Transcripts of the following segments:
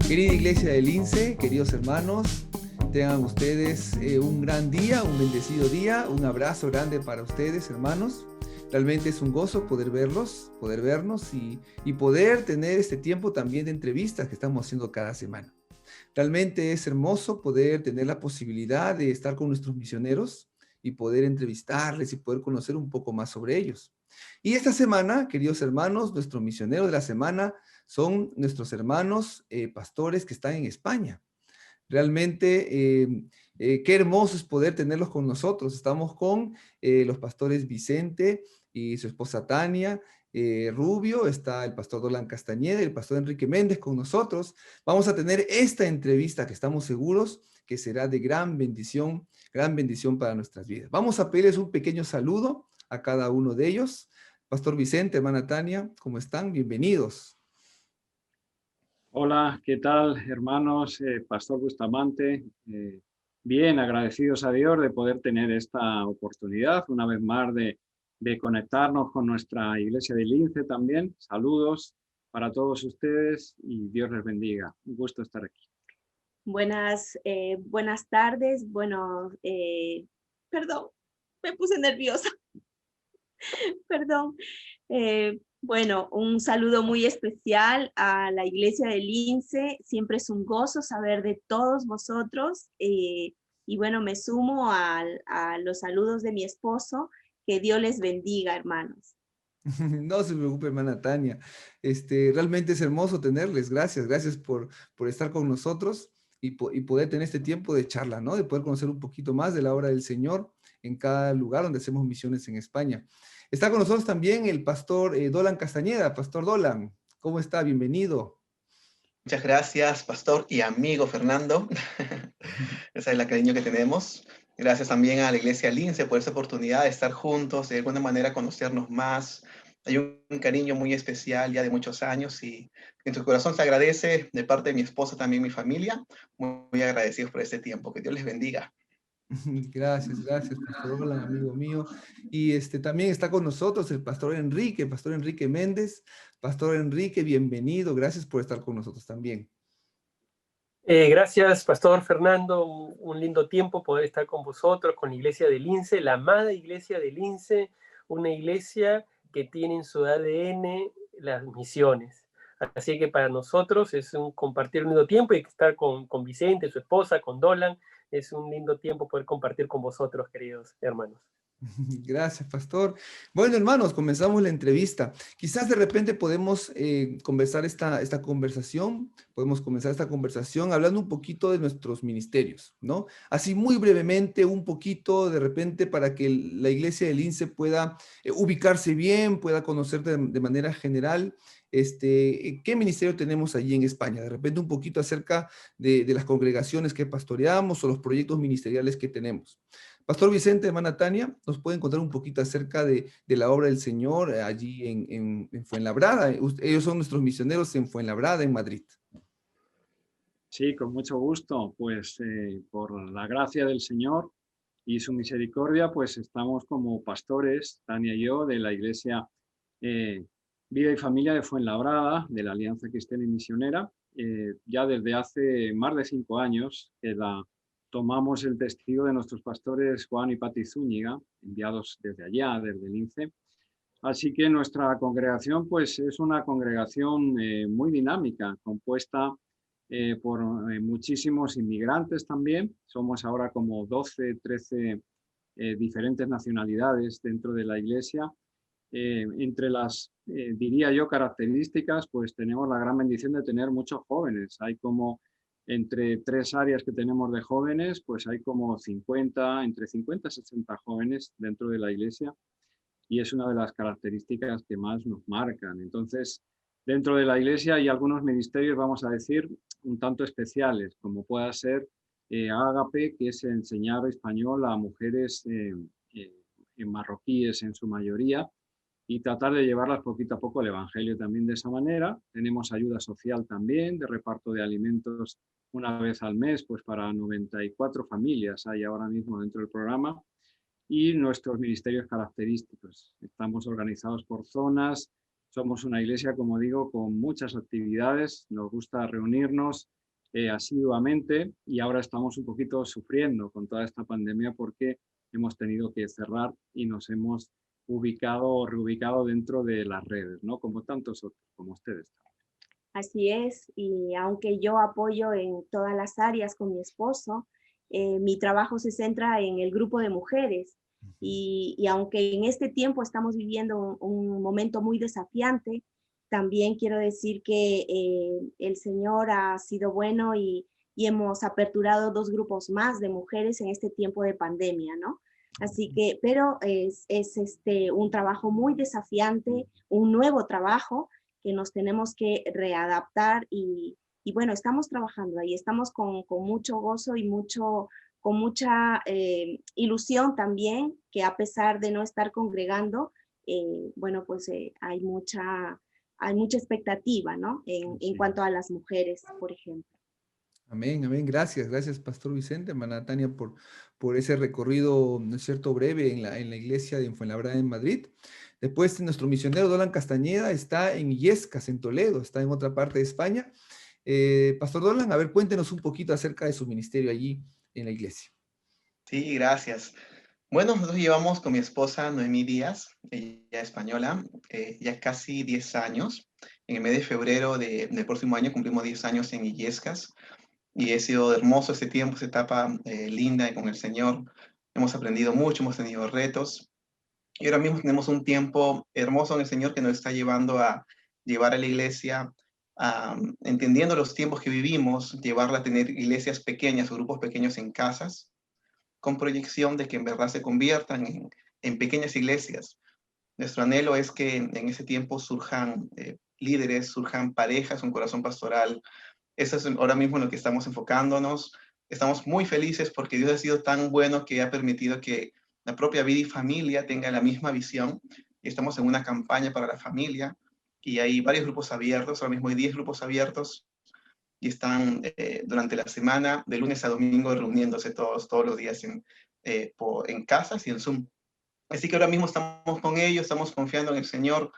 Querida Iglesia del Lince, queridos hermanos, tengan ustedes un gran día, un bendecido día, un abrazo grande para ustedes, hermanos. Realmente es un gozo poder verlos, poder vernos y poder tener este tiempo también de entrevistas que estamos haciendo cada semana. Realmente es hermoso poder tener la posibilidad de estar con nuestros misioneros y poder entrevistarles y poder conocer un poco más sobre ellos. Y esta semana, queridos hermanos, nuestro misionero de la semana son nuestros hermanos pastores que están en España. Realmente, qué hermoso es poder tenerlos con nosotros. Estamos con los pastores Vicente y su esposa Tania Rubio, está el pastor Dolan Castañeda y el pastor Enrique Méndez con nosotros. Vamos a tener esta entrevista que estamos seguros que será de gran bendición para nuestras vidas. Vamos a pedirles un pequeño saludo a cada uno de ellos. Pastor Vicente, hermana Tania, ¿cómo están? Bienvenidos. Hola, ¿qué tal, hermanos? Pastor Bustamante, bien, agradecidos a Dios de poder tener esta oportunidad una vez más de conectarnos con nuestra iglesia de Lince también. Saludos para todos ustedes y Dios les bendiga. Un gusto estar aquí. Buenas tardes. Perdón, me puse nerviosa. Perdón. Un saludo muy especial a la Iglesia del Lince. Siempre es un gozo saber de todos vosotros. Me sumo a los saludos de mi esposo. Que Dios les bendiga, hermanos. No se preocupe, hermana Tania. Realmente es hermoso tenerles. Gracias por estar con nosotros y poder tener este tiempo de charla, ¿no? De poder conocer un poquito más de la obra del Señor en cada lugar donde hacemos misiones en España. Está con nosotros también el pastor Dolan Castañeda. Pastor Dolan, ¿cómo está? Bienvenido. Muchas gracias, pastor y amigo Fernando. Esa es la cariño que tenemos. Gracias también a la Iglesia Lince por esa oportunidad de estar juntos, de alguna manera conocernos más. Hay un cariño muy especial ya de muchos años y en tu corazón se agradece de parte de mi esposa, también mi familia. Muy agradecidos por este tiempo. Que Dios les bendiga. Gracias, Pastor Dolan, amigo mío. Y también está con nosotros el Pastor Enrique Méndez. Pastor Enrique, bienvenido. Gracias por estar con nosotros también. Gracias, Pastor Fernando. Un lindo tiempo poder estar con vosotros, con la Iglesia de Lince, la amada Iglesia de Lince, una iglesia que tiene en su ADN las misiones. Así que para nosotros es un compartir un lindo tiempo y estar con Vicente, su esposa, con Dolan. Es un lindo tiempo poder compartir con vosotros, queridos hermanos. Gracias, pastor. Bueno, hermanos, comenzamos la entrevista. Quizás de repente podemos comenzar esta conversación, hablando un poquito de nuestros ministerios, ¿no? Así muy brevemente, un poquito de repente para que la iglesia del Lince pueda ubicarse bien, pueda conocer de manera general qué ministerio tenemos allí en España. De repente un poquito acerca de las congregaciones que pastoreamos o los proyectos ministeriales que tenemos. Pastor Vicente, hermana Tania, ¿nos pueden contar un poquito acerca de la obra del Señor allí en Fuenlabrada? Ellos son nuestros misioneros en Fuenlabrada, en Madrid. Sí, con mucho gusto. Pues por la gracia del Señor y su misericordia, pues estamos como pastores, Tania y yo, de la Iglesia Vida y Familia de Fuenlabrada, de la Alianza Cristiana y Misionera, ya desde hace más de 5 años que tomamos el testigo de nuestros pastores Juan y Pati Zúñiga, enviados desde allá, desde el INCE. Así que nuestra congregación pues es una congregación muy dinámica, compuesta por muchísimos inmigrantes también. Somos ahora como 12, 13 diferentes nacionalidades dentro de la iglesia. Entre las, diría yo, características, pues tenemos la gran bendición de tener muchos jóvenes. Hay como entre 3 áreas que tenemos de jóvenes, pues hay como entre 50 y 60 jóvenes dentro de la iglesia y es una de las características que más nos marcan. Entonces, dentro de la iglesia hay algunos ministerios, vamos a decir, un tanto especiales, como pueda ser Ágape, que es enseñar español a mujeres marroquíes en su mayoría, y tratar de llevarlas poquito a poco al Evangelio también de esa manera. Tenemos ayuda social también, de reparto de alimentos una vez al mes, pues para 94 familias hay ahora mismo dentro del programa. Y nuestros ministerios característicos. Estamos organizados por zonas, somos una iglesia, como digo, con muchas actividades, nos gusta reunirnos asiduamente, y ahora estamos un poquito sufriendo con toda esta pandemia porque hemos tenido que cerrar y nos hemos ubicado o reubicado dentro de las redes, ¿no? Como tantos otros, como ustedes. Así es, y aunque yo apoyo en todas las áreas con mi esposo, mi trabajo se centra en el grupo de mujeres. Y aunque en este tiempo estamos viviendo un momento muy desafiante, también quiero decir que el Señor ha sido bueno y hemos aperturado 2 grupos más de mujeres en este tiempo de pandemia, ¿no? Así que, pero es un trabajo muy desafiante, un nuevo trabajo que nos tenemos que readaptar y bueno, estamos trabajando ahí, estamos con mucho gozo y con mucha ilusión también, que a pesar de no estar congregando, bueno, pues hay mucha expectativa, ¿no? En cuanto a las mujeres, por ejemplo. Amén, amén. Gracias, gracias, Pastor Vicente, hermana Tania, por ese recorrido, ¿no es cierto?, breve en la iglesia de Fuenlabrada en Madrid. Después, nuestro misionero Dolan Castañeda está en Illescas, en Toledo, está en otra parte de España. Pastor Dolan, a ver, cuéntenos un poquito acerca de su ministerio allí en la iglesia. Sí, gracias. Bueno, nosotros llevamos con mi esposa Noemí Díaz, ella española, ya casi 10 años. En el mes de febrero del próximo año cumplimos 10 años en Illescas y ha sido hermoso este tiempo, esta etapa linda con el Señor. Hemos aprendido mucho, hemos tenido retos y ahora mismo tenemos un tiempo hermoso en el Señor que nos está llevando a llevar a la iglesia, entendiendo los tiempos que vivimos, llevarla a tener iglesias pequeñas o grupos pequeños en casas, con proyección de que en verdad se conviertan en pequeñas iglesias. Nuestro anhelo es que en ese tiempo surjan líderes, surjan parejas, un corazón pastoral. Eso es ahora mismo en lo que estamos enfocándonos. Estamos muy felices porque Dios ha sido tan bueno que ha permitido que la propia vida y familia tenga la misma visión. Y estamos en una campaña para la familia y hay varios grupos abiertos. Ahora mismo hay 10 grupos abiertos y están durante la semana, de lunes a domingo, reuniéndose todos los días en casas y en Zoom. Así que ahora mismo estamos con ellos, estamos confiando en el Señor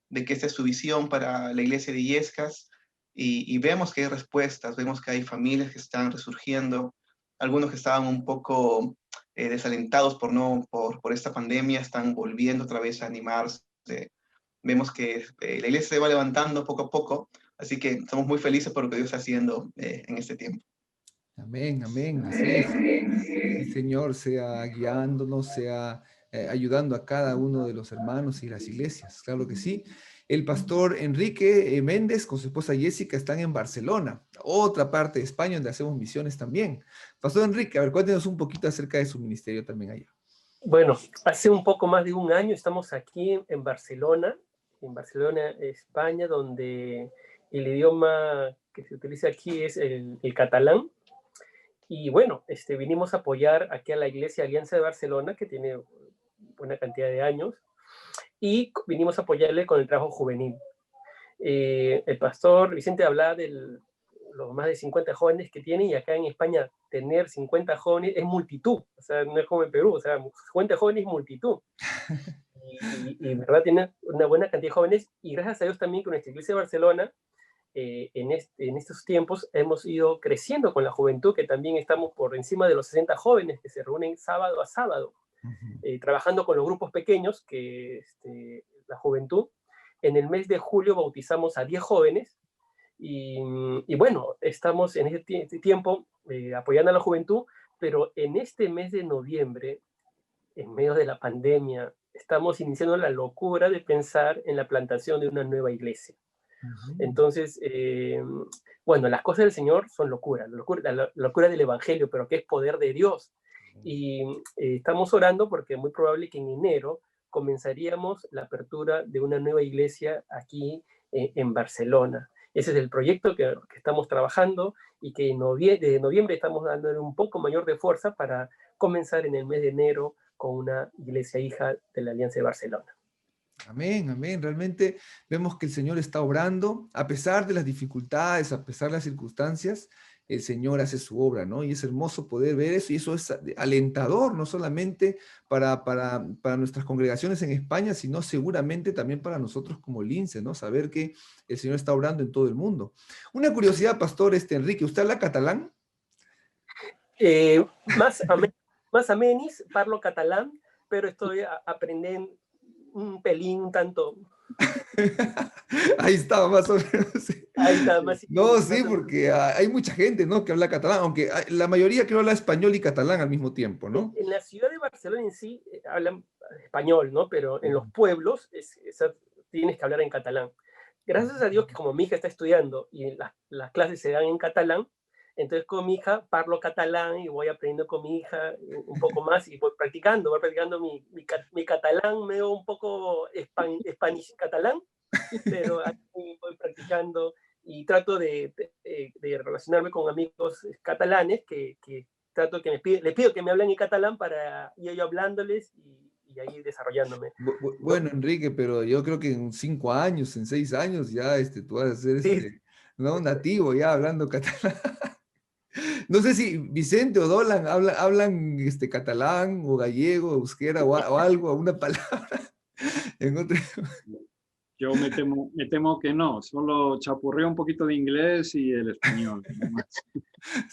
de que esta es su visión para la iglesia de Illescas y vemos que hay respuestas, vemos que hay familias que están resurgiendo, algunos que estaban un poco desalentados por esta pandemia, están volviendo otra vez a animarse. Vemos que la iglesia se va levantando poco a poco, así que estamos muy felices por lo que Dios está haciendo en este tiempo. Amén, amén, así es. El Señor sea guiándonos, sea ayudando a cada uno de los hermanos y las iglesias, claro que sí. El pastor Enrique Méndez con su esposa Jessica están en Barcelona, otra parte de España donde hacemos misiones también. Pastor Enrique, a ver, cuéntenos un poquito acerca de su ministerio también allá. Bueno, hace un poco más de un año estamos aquí en Barcelona, España, donde el idioma que se utiliza aquí es el catalán. Y bueno, vinimos a apoyar aquí a la Iglesia Alianza de Barcelona, que tiene buena cantidad de años, y vinimos a apoyarle con el trabajo juvenil. El pastor Vicente hablaba de los más de 50 jóvenes que tiene, y acá en España tener 50 jóvenes es multitud, o sea, no es como en Perú, o sea, 50 jóvenes es multitud. Y en verdad tiene una buena cantidad de jóvenes, y gracias a Dios también con nuestra Iglesia de Barcelona, en estos tiempos hemos ido creciendo con la juventud, que también estamos por encima de los 60 jóvenes que se reúnen sábado a sábado, trabajando con los grupos pequeños, que la juventud. En el mes de julio bautizamos a 10 jóvenes y bueno, estamos en este tiempo apoyando a la juventud, pero en este mes de noviembre, en medio de la pandemia, estamos iniciando la locura de pensar en la plantación de una nueva iglesia. Entonces, bueno, las cosas del Señor son locura, la locura del Evangelio, pero que es poder de Dios. Y estamos orando porque es muy probable que en enero comenzaríamos la apertura de una nueva iglesia aquí en Barcelona. Ese es el proyecto que estamos trabajando y que desde noviembre estamos dándole un poco mayor de fuerza para comenzar en el mes de enero con una iglesia hija de la Alianza de Barcelona. Amén, amén. Realmente vemos que el Señor está obrando, a pesar de las dificultades, a pesar de las circunstancias, el Señor hace su obra, ¿no? Y es hermoso poder ver eso, y eso es alentador, no solamente para nuestras congregaciones en España, sino seguramente también para nosotros como Lince, ¿no? Saber que el Señor está obrando en todo el mundo. Una curiosidad, pastor Enrique, ¿usted habla catalán? Más a menos, parlo catalán, pero estoy aprendiendo un pelín, un tanto. Ahí estaba, más o menos. Sí. Ahí está, más. No, sí, porque hay mucha gente, ¿no?, que habla catalán, aunque la mayoría creo habla español y catalán al mismo tiempo, ¿no? En la ciudad de Barcelona en sí hablan español, ¿no? Pero en los pueblos tienes que hablar en catalán. Gracias a Dios que como mi hija está estudiando y las clases se dan en catalán, entonces con mi hija parlo catalán y voy aprendiendo con mi hija un poco más y voy practicando mi catalán medio un poco spanish catalán, pero ahí voy practicando y trato de relacionarme con amigos catalanes que trato que les pido que me hablen en catalán para ir yo hablándoles y ahí desarrollándome. Bueno, Enrique, pero yo creo que en 5 años, en 6 años ya tú vas a ser Sí. ¿no?, nativo ya hablando catalán. No sé si Vicente o Dolan hablan catalán o gallego, euskera o algo, una palabra. En otro... Yo me temo que no, solo chapurreo un poquito de inglés y el español.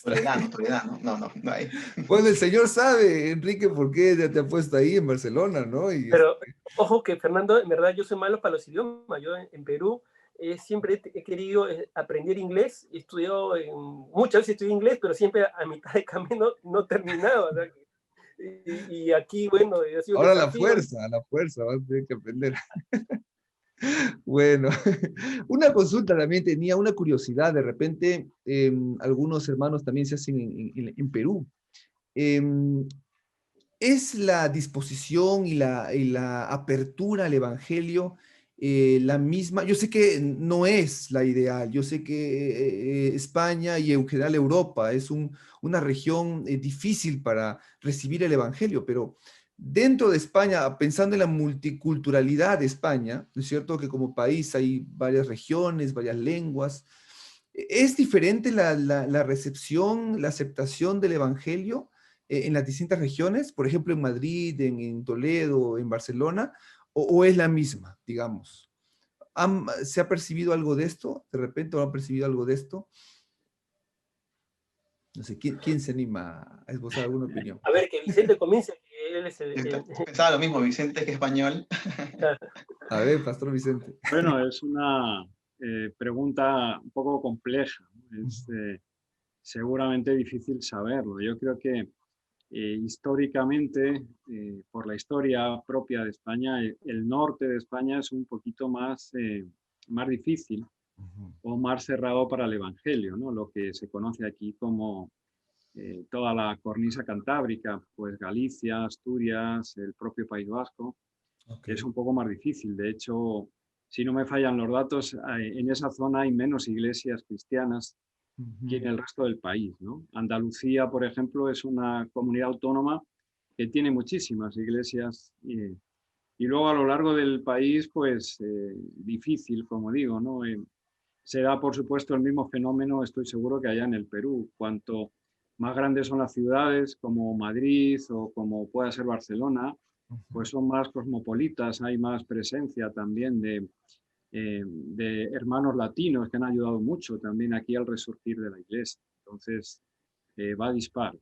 Toledano, no hay. Bueno, el Señor sabe, Enrique, por qué te ha puesto ahí en Barcelona, ¿no? Pero ojo que, Fernando, en verdad yo soy malo para los idiomas. Yo en Perú siempre he querido aprender inglés, muchas veces estudié inglés, pero siempre a mitad de camino no terminaba. ¿Verdad? Y aquí, bueno, ha sido un ahora desafío. a la fuerza, vas a tener que aprender. Bueno, una consulta también tenía, una curiosidad, de repente algunos hermanos también se hacen en Perú. ¿Es la disposición y la apertura al Evangelio la misma? Yo sé que no es la ideal, yo sé que España y en general Europa es una región difícil para recibir el Evangelio, pero dentro de España, pensando en la multiculturalidad de España, ¿no es cierto?, que como país hay varias regiones, varias lenguas, ¿es diferente la recepción, la aceptación del Evangelio en las distintas regiones? Por ejemplo, en Madrid, en Toledo, en Barcelona, o es la misma, digamos. ¿Se ha percibido algo de esto? ¿De repente han percibido algo de esto? No sé, ¿quién se anima a esbozar alguna opinión? A ver, que Vicente comience, que él es Pensaba lo mismo, Vicente, que español. A ver, Pastor Vicente. Bueno, es una pregunta un poco compleja. Es seguramente difícil saberlo. Yo creo que históricamente, por la historia propia de España, el norte de España es un poquito más difícil o más cerrado para el Evangelio, ¿no? Lo que se conoce aquí como toda la cornisa cantábrica, pues Galicia, Asturias, el propio País Vasco, es un poco más difícil. De hecho, si no me fallan los datos, en esa zona hay menos iglesias cristianas que en el resto del país, ¿no? Andalucía, por ejemplo, es una comunidad autónoma que tiene muchísimas iglesias y luego a lo largo del país, pues difícil, como digo, ¿no? Se da, por supuesto, el mismo fenómeno, estoy seguro, que allá en el Perú. Cuanto más grandes son las ciudades, como Madrid o como pueda ser Barcelona, pues son más cosmopolitas, hay más presencia también de hermanos latinos que han ayudado mucho también aquí al resurgir de la iglesia. Entonces, va a dispar.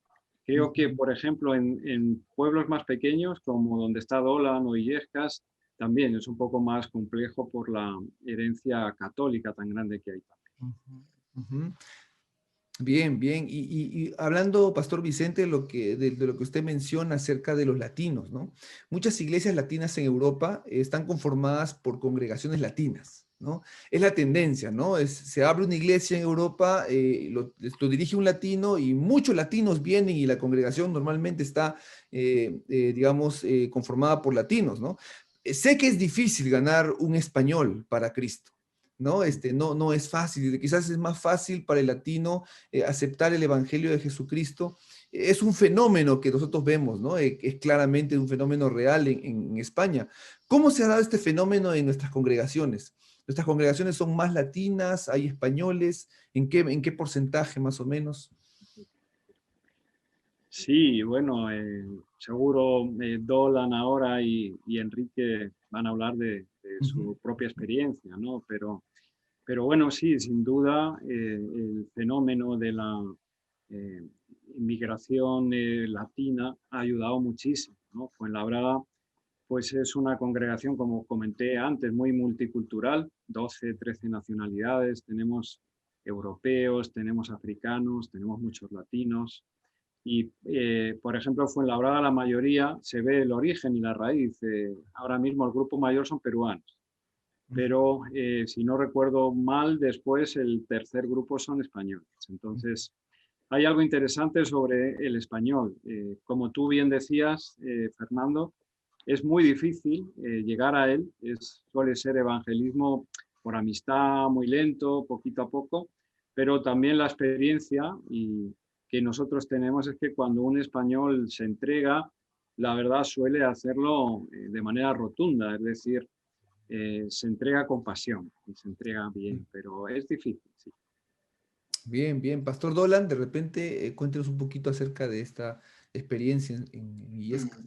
Creo que, por ejemplo, en pueblos más pequeños, como donde está Dolan o Illescas, también es un poco más complejo por la herencia católica tan grande que hay también. Bien, bien. Y hablando, Pastor Vicente, de lo que usted menciona acerca de los latinos, ¿no? Muchas iglesias latinas en Europa están conformadas por congregaciones latinas, ¿no? Es la tendencia, ¿no? Se abre una iglesia en Europa, lo dirige un latino y muchos latinos vienen y la congregación normalmente está, digamos, conformada por latinos, ¿no? Sé que es difícil ganar un español para Cristo, ¿no? No es fácil, quizás es más fácil para el latino aceptar el Evangelio de Jesucristo es un fenómeno que nosotros vemos, ¿no? Es claramente un fenómeno real en España. ¿Cómo se ha dado este fenómeno en nuestras congregaciones? ¿Nuestras congregaciones son más latinas? ¿Hay españoles? En qué porcentaje más o menos? Sí, bueno, seguro Dolan ahora y Enrique van a hablar de su propia experiencia, ¿no? Pero bueno, sí, sin duda el fenómeno de la eh, inmigración latina ha ayudado muchísimo, ¿no? Fuenlabrada, pues es una congregación, como comenté antes, muy multicultural, 12, 13 nacionalidades, tenemos europeos, tenemos africanos, tenemos muchos latinos. Y, por ejemplo, Fuenlabrada, la mayoría se ve el origen y la raíz. Ahora mismo el grupo mayor son peruanos, pero si no recuerdo mal, después el tercer grupo son españoles. Entonces, hay algo interesante sobre el español. Como tú bien decías, Fernando, es muy difícil llegar a él. Suele ser evangelismo por amistad, muy lento, poquito a poco, pero también la experiencia que nosotros tenemos es que cuando un español se entrega, la verdad suele hacerlo de manera rotunda, es decir, se entrega con pasión y se entrega bien, pero es difícil, sí. Bien, bien. Pastor Dolan, de repente cuéntenos un poquito acerca de esta experiencia en Illescas.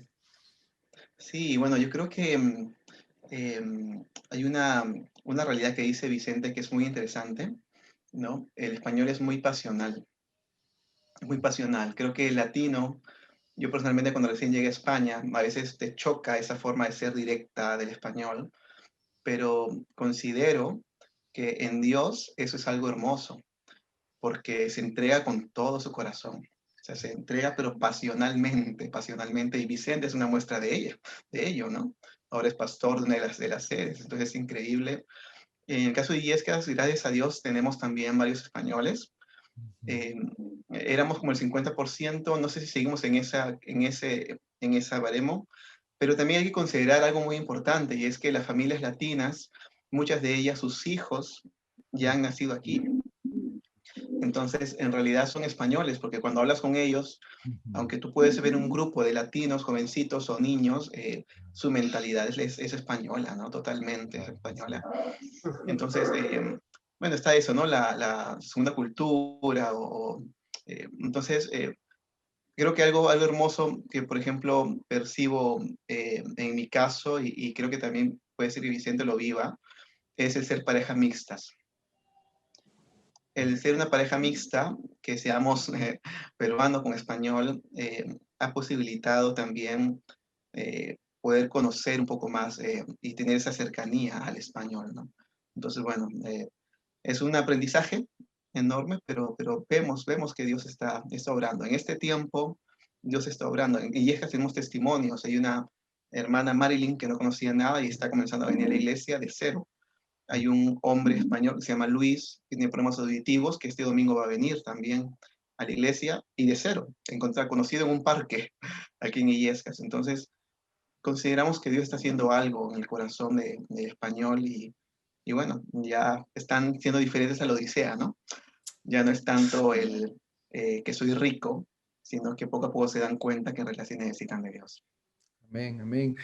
Sí, bueno, yo creo que hay una realidad que dice Vicente que es muy interesante, ¿no? El español es muy pasional, muy pasional. Creo que el latino, yo personalmente cuando recién llegué a España, a veces te choca esa forma de ser directa del español, pero considero que en Dios eso es algo hermoso, porque se entrega con todo su corazón. O sea, se entrega pero pasionalmente, pasionalmente, y Vicente es una muestra de ello, ¿no? Ahora es pastor de una de las sedes, entonces es increíble. En el caso de Illescas, gracias a Dios, tenemos también varios españoles. Eh, Éramos como el 50%, no sé si seguimos en esa baremo, pero también hay que considerar algo muy importante, y es que las familias latinas, muchas de ellas, sus hijos, ya han nacido aquí. Entonces, en realidad son españoles, porque cuando hablas con ellos, aunque tú puedes ver un grupo de latinos, jovencitos o niños, su mentalidad es española, ¿no? Totalmente es española. Entonces, bueno, está eso, ¿no? La segunda cultura, entonces, creo que algo hermoso que, por ejemplo, percibo en mi caso, y creo que también puede ser que Vicente lo viva, es el ser parejas mixtas. El ser una pareja mixta, que seamos peruano con español, ha posibilitado también poder conocer un poco más y tener esa cercanía al español, ¿no? Entonces, bueno, es un aprendizaje enorme, pero vemos que Dios está obrando. En este tiempo, Dios está obrando. En Illescas tenemos testimonios. Hay una hermana Marilyn que no conocía nada y está comenzando a venir a la iglesia de cero. Hay un hombre español que se llama Luis, que tiene problemas auditivos, que este domingo va a venir también a la iglesia y de cero, conocido en un parque aquí en Illescas. Entonces, consideramos que Dios está haciendo algo en el corazón del español y bueno, ya están siendo diferentes a la Odisea, ¿no? Ya no es tanto el que soy rico, sino que poco a poco se dan cuenta que en realidad sí necesitan de Dios. Amén, amén.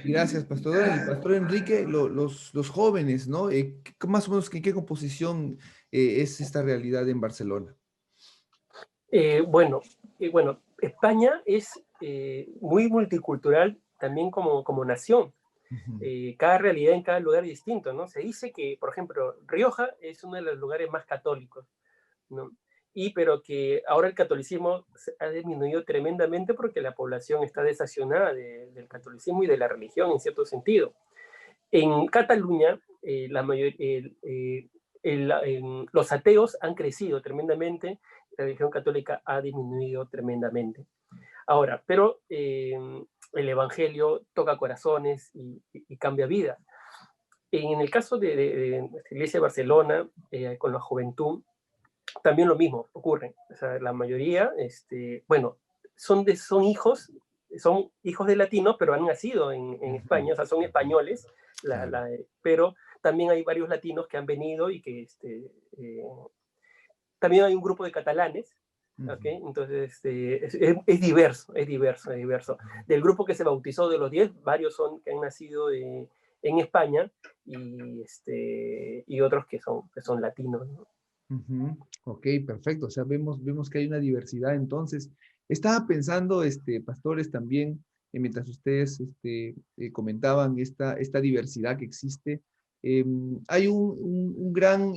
Gracias, Pastor Dolan. Y Pastor Enrique, los jóvenes, ¿no? Más o menos, ¿qué composición es esta realidad en Barcelona? Bueno, España es muy multicultural también como nación. Cada realidad en cada lugar es distinto, ¿no? Se dice que, por ejemplo, Rioja es uno de los lugares más católicos, ¿no? Pero que ahora el catolicismo ha disminuido tremendamente porque la población está desacionada del catolicismo y de la religión en cierto sentido. En Cataluña, los ateos han crecido tremendamente, la religión católica ha disminuido tremendamente. Ahora, pero el Evangelio toca corazones y cambia vida. En el caso de nuestra iglesia de Barcelona, con la juventud, también lo mismo ocurre. O sea, la mayoría, son hijos de latinos, pero han nacido en España, o sea, son españoles, pero también hay varios latinos que han venido y que también hay un grupo de catalanes, ¿Okay? Entonces, es diverso, es diverso, es diverso. Del grupo que se bautizó de los 10, varios son que han nacido en España y otros que son latinos, ¿no? Ok, perfecto. O sea, vemos que hay una diversidad. Entonces, estaba pensando, pastores, también, mientras ustedes comentaban esta diversidad que existe, hay un gran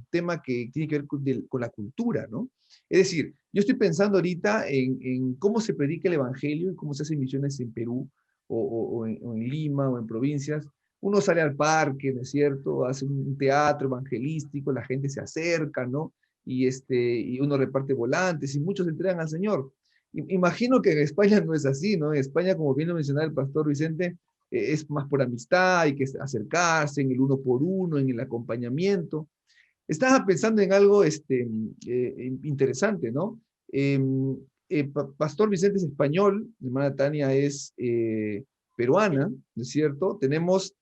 tema que tiene que ver con la cultura, ¿no? Es decir, yo estoy pensando ahorita en cómo se predica el evangelio y cómo se hacen misiones en Perú o en Lima o en provincias. Uno sale al parque, ¿no es cierto? Hace un teatro evangelístico, la gente se acerca, ¿no? Y uno reparte volantes y muchos entregan al Señor. Imagino que en España no es así, ¿no? En España, como bien lo mencionaba el pastor Vicente, es más por amistad, hay que acercarse en el uno por uno, en el acompañamiento. Estaba pensando en algo interesante, ¿no? Pastor Vicente es español, mi hermana Tania es peruana, ¿no es cierto? Tenemos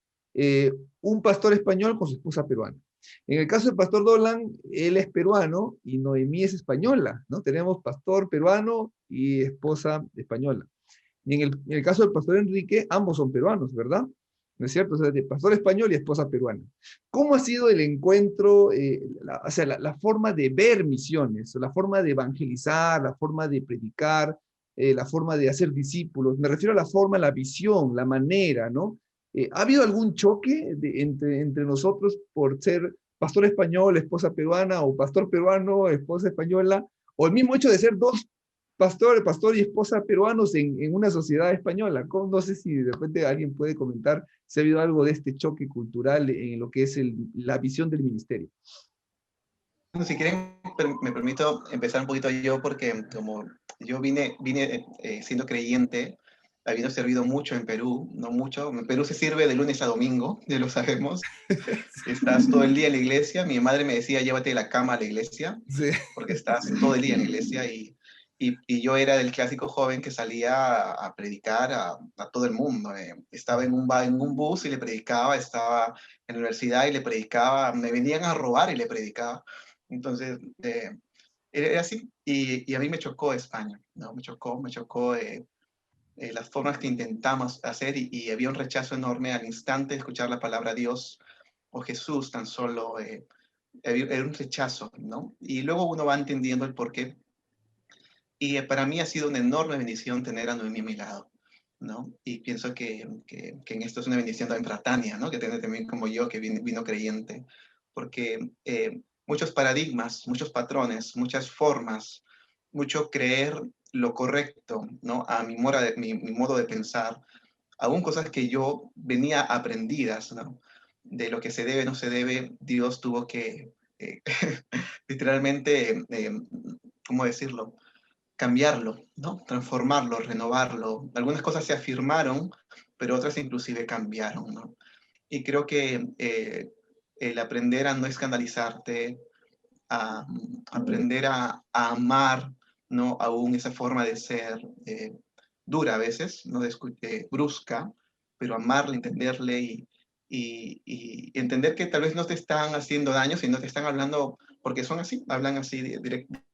un pastor español con su esposa peruana. En el caso del pastor Dolan, él es peruano y Noemí es española, ¿no? Tenemos pastor peruano y esposa española. Y en el caso del pastor Enrique, ambos son peruanos, ¿verdad? ¿No es cierto? O sea, de pastor español y esposa peruana. ¿Cómo ha sido el encuentro, o sea, la forma de ver misiones, la forma de evangelizar, la forma de predicar, la forma de hacer discípulos? Me refiero a la forma, la visión, la manera, ¿no? ¿Ha habido algún choque entre nosotros por ser pastor español, esposa peruana, o pastor peruano, esposa española, o el mismo hecho de ser dos pastor y esposa peruanos en una sociedad española? No sé si de repente alguien puede comentar si ha habido algo de este choque cultural en lo que es la visión del ministerio. Bueno, si quieren, me permito empezar un poquito yo, porque como yo vine siendo creyente, habiendo servido mucho en Perú, no mucho. En Perú se sirve de lunes a domingo, ya lo sabemos. Estás todo el día en la iglesia. Mi madre me decía, llévate la cama a la iglesia, Sí. porque estás todo el día en la iglesia. Y yo era del clásico joven que salía a predicar a todo el mundo. Estaba en un bus y le predicaba, estaba en la universidad y le predicaba, me venían a robar y le predicaba. Entonces, era así. Y a mí me chocó España, ¿no? Me chocó las formas que intentamos hacer, y había un rechazo enorme al instante de escuchar la palabra Dios o Jesús, tan solo era un rechazo, ¿no? Y luego uno va entendiendo el porqué. Y para mí ha sido una enorme bendición tener a Noemí a mi lado, ¿no? Y pienso que en esto es una bendición también para Tania, ¿no? Que tiene también como yo, que vino creyente, porque muchos paradigmas, muchos patrones, muchas formas, mucho creer lo correcto, ¿no? A mi modo de pensar, aún cosas que yo venía aprendidas, ¿no? De lo que se debe, no se debe, Dios tuvo que literalmente, ¿cómo decirlo? Cambiarlo, ¿no? Transformarlo, renovarlo. Algunas cosas se afirmaron, pero otras inclusive cambiaron, ¿no? Y creo que el aprender a no escandalizarte, a aprender a amar, ¿no? Aún esa forma de ser dura a veces, ¿no? Brusca, pero amarle, entenderle y entender que tal vez no te están haciendo daño, sino te están hablando porque son así, hablan así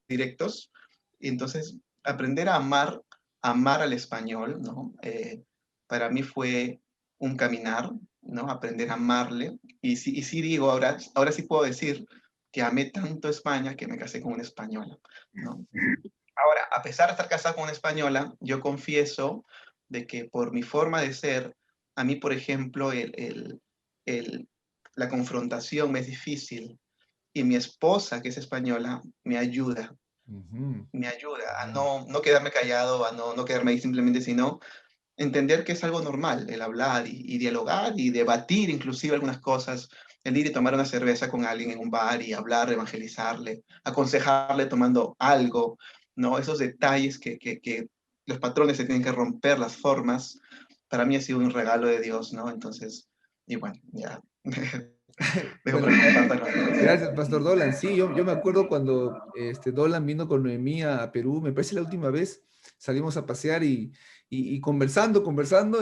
directos. Y entonces aprender a amar al español, ¿no? Para mí fue un caminar, ¿no? Aprender a amarle. Y sí digo, ahora sí puedo decir que amé tanto España que me casé con una española, ¿no? Ahora, a pesar de estar casado con una española, yo confieso de que por mi forma de ser, a mí, por ejemplo, la confrontación me es difícil, y mi esposa, que es española, me ayuda. Me ayuda a no quedarme callado, a no quedarme ahí simplemente, sino entender que es algo normal el hablar y dialogar y debatir inclusive algunas cosas, el ir y tomar una cerveza con alguien en un bar y hablar, evangelizarle, aconsejarle tomando algo, ¿no? Esos detalles que los patrones se tienen que romper, las formas, para mí ha sido un regalo de Dios, ¿no? Entonces, y bueno, ya. Bueno, gracias, Pastor Dolan. Sí, yo me acuerdo cuando Dolan vino con Noemí a Perú, me parece la última vez, salimos a pasear y conversando,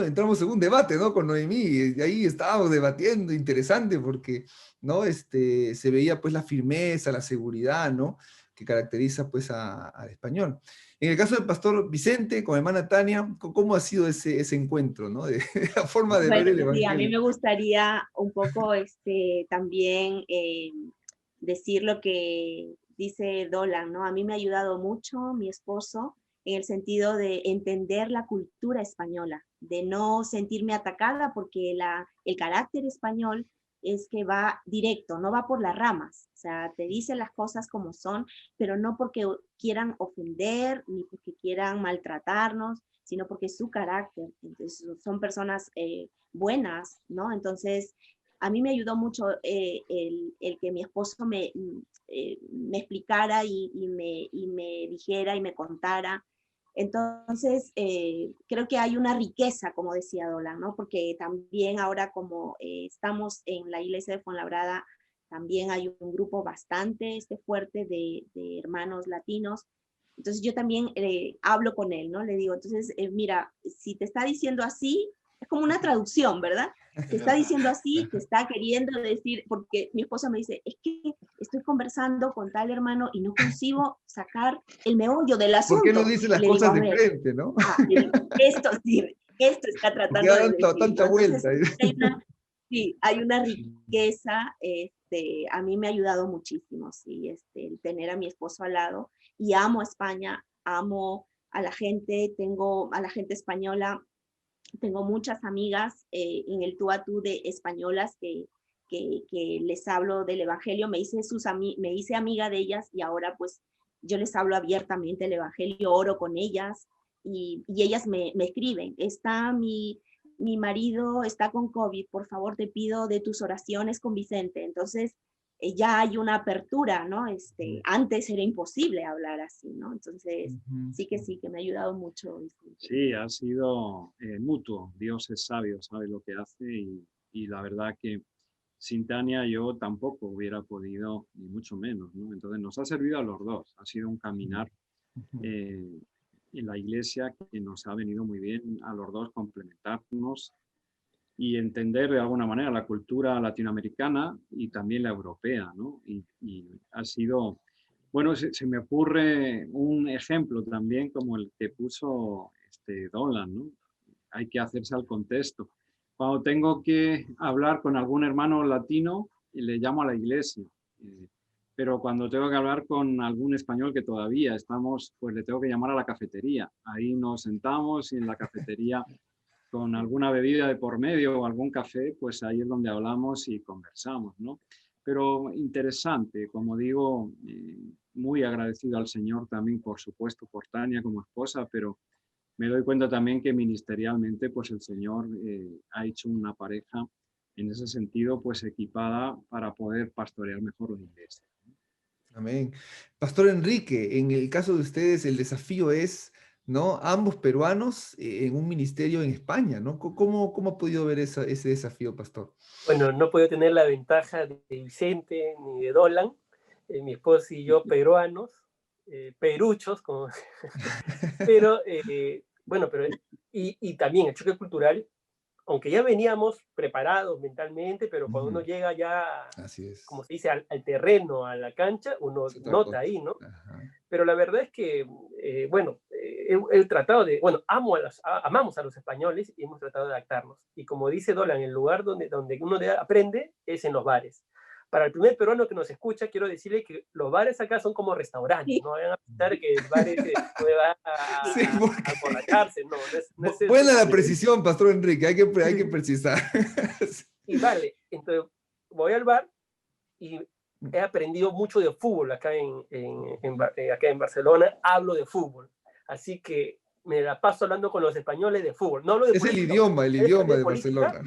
entramos en un debate, ¿no? Con Noemí, y ahí estábamos debatiendo, interesante, porque, ¿no? Se veía pues la firmeza, la seguridad, ¿no? que caracteriza pues al español. En el caso del pastor Vicente con hermana Tania, ¿cómo ha sido ese encuentro, ¿no? De la forma de ver Bueno, el sí, a mí Evangelio. me gustaría un poco también decir lo que dice Dolan, ¿no? A mí me ha ayudado mucho mi esposo en el sentido de entender la cultura española, de no sentirme atacada porque el carácter español es que va directo, no va por las ramas, o sea, te dice las cosas como son, pero no porque quieran ofender ni porque quieran maltratarnos, sino porque es su carácter. Entonces, son personas buenas, ¿no? Entonces, a mí me ayudó mucho el que mi esposo me explicara y me dijera y me contara. Entonces, creo que hay una riqueza, como decía Dolan, ¿no? Porque también ahora como estamos en la iglesia de Fuenlabrada, también hay un grupo bastante fuerte de hermanos latinos. Entonces yo también hablo con él, ¿no? Le digo, entonces, mira, si te está diciendo así, es como una traducción, ¿verdad? Te está diciendo así, te está queriendo decir, porque mi esposa me dice, es que estoy conversando con tal hermano y no consigo sacar el meollo del ¿Por qué no asunto. dice las Le digo, cosas a de ver, frente, no? le digo, esto sí, esto está Porque tratando de dan decir, tanta ¿no? Entonces, vuelta. sí, hay una riqueza, a mí me ha ayudado muchísimo, sí, el tener a mi esposo al lado, y amo a España, amo a la gente, tengo a la gente española, tengo muchas amigas en el tú a tú de españolas que les hablo del Evangelio, me hice amiga de ellas y ahora pues yo les hablo abiertamente del Evangelio, oro con ellas y ellas me escriben, mi marido está con COVID, por favor te pido de tus oraciones con Vicente. Entonces ya hay una apertura, ¿no? Antes era imposible hablar así, ¿no? Entonces sí, que me ha ayudado mucho. Sí, ha sido mutuo. Dios es sabio, sabe lo que hace y la verdad que sin Tania yo tampoco hubiera podido, ni mucho menos, ¿no? Entonces nos ha servido a los dos. Ha sido un caminar en la iglesia que nos ha venido muy bien a los dos complementarnos y entender de alguna manera la cultura latinoamericana y también la europea, ¿no? Y ha sido, bueno, se me ocurre un ejemplo también como el que puso Dolan, ¿no? Hay que hacerse al contexto. Cuando tengo que hablar con algún hermano latino, le llamo a la iglesia. Pero cuando tengo que hablar con algún español que todavía estamos, pues le tengo que llamar a la cafetería. Ahí nos sentamos y en la cafetería con alguna bebida de por medio o algún café, pues ahí es donde hablamos y conversamos, ¿no? Pero interesante, como digo, muy agradecido al Señor también, por supuesto, por Tania como esposa, pero me doy cuenta también que ministerialmente, pues el Señor ha hecho una pareja en ese sentido, pues equipada para poder pastorear mejor la iglesia. Amén. Pastor Enrique, en el caso de ustedes, el desafío es, ¿no? Ambos peruanos en un ministerio en España, ¿no? ¿Cómo ha podido ver ese desafío, pastor? Bueno, no puedo tener la ventaja de Vicente ni de Dolan, mi esposa y yo peruanos, peruchos, como... pero bueno, y también el choque cultural, aunque ya veníamos preparados mentalmente, pero cuando uno llega ya, Así es. como se dice, al terreno, a la cancha, uno nota ahí, ¿no? Ajá. Pero la verdad es que, bueno, he tratado de, bueno, amamos a los españoles y hemos tratado de adaptarnos. Y como dice Dolan, el lugar donde uno aprende es en los bares. Para el primer peruano que nos escucha, quiero decirle que los bares acá son como restaurantes, no vayan a pensar que el bar es donde va a emborracharse, no es eso. Buena la precisión, pastor Enrique, hay que precisar. Y vale, entonces voy al bar y he aprendido mucho de fútbol acá acá en Barcelona, hablo de fútbol, así que me la paso hablando con los españoles de fútbol. No hablo de es política, el idioma de política, Barcelona.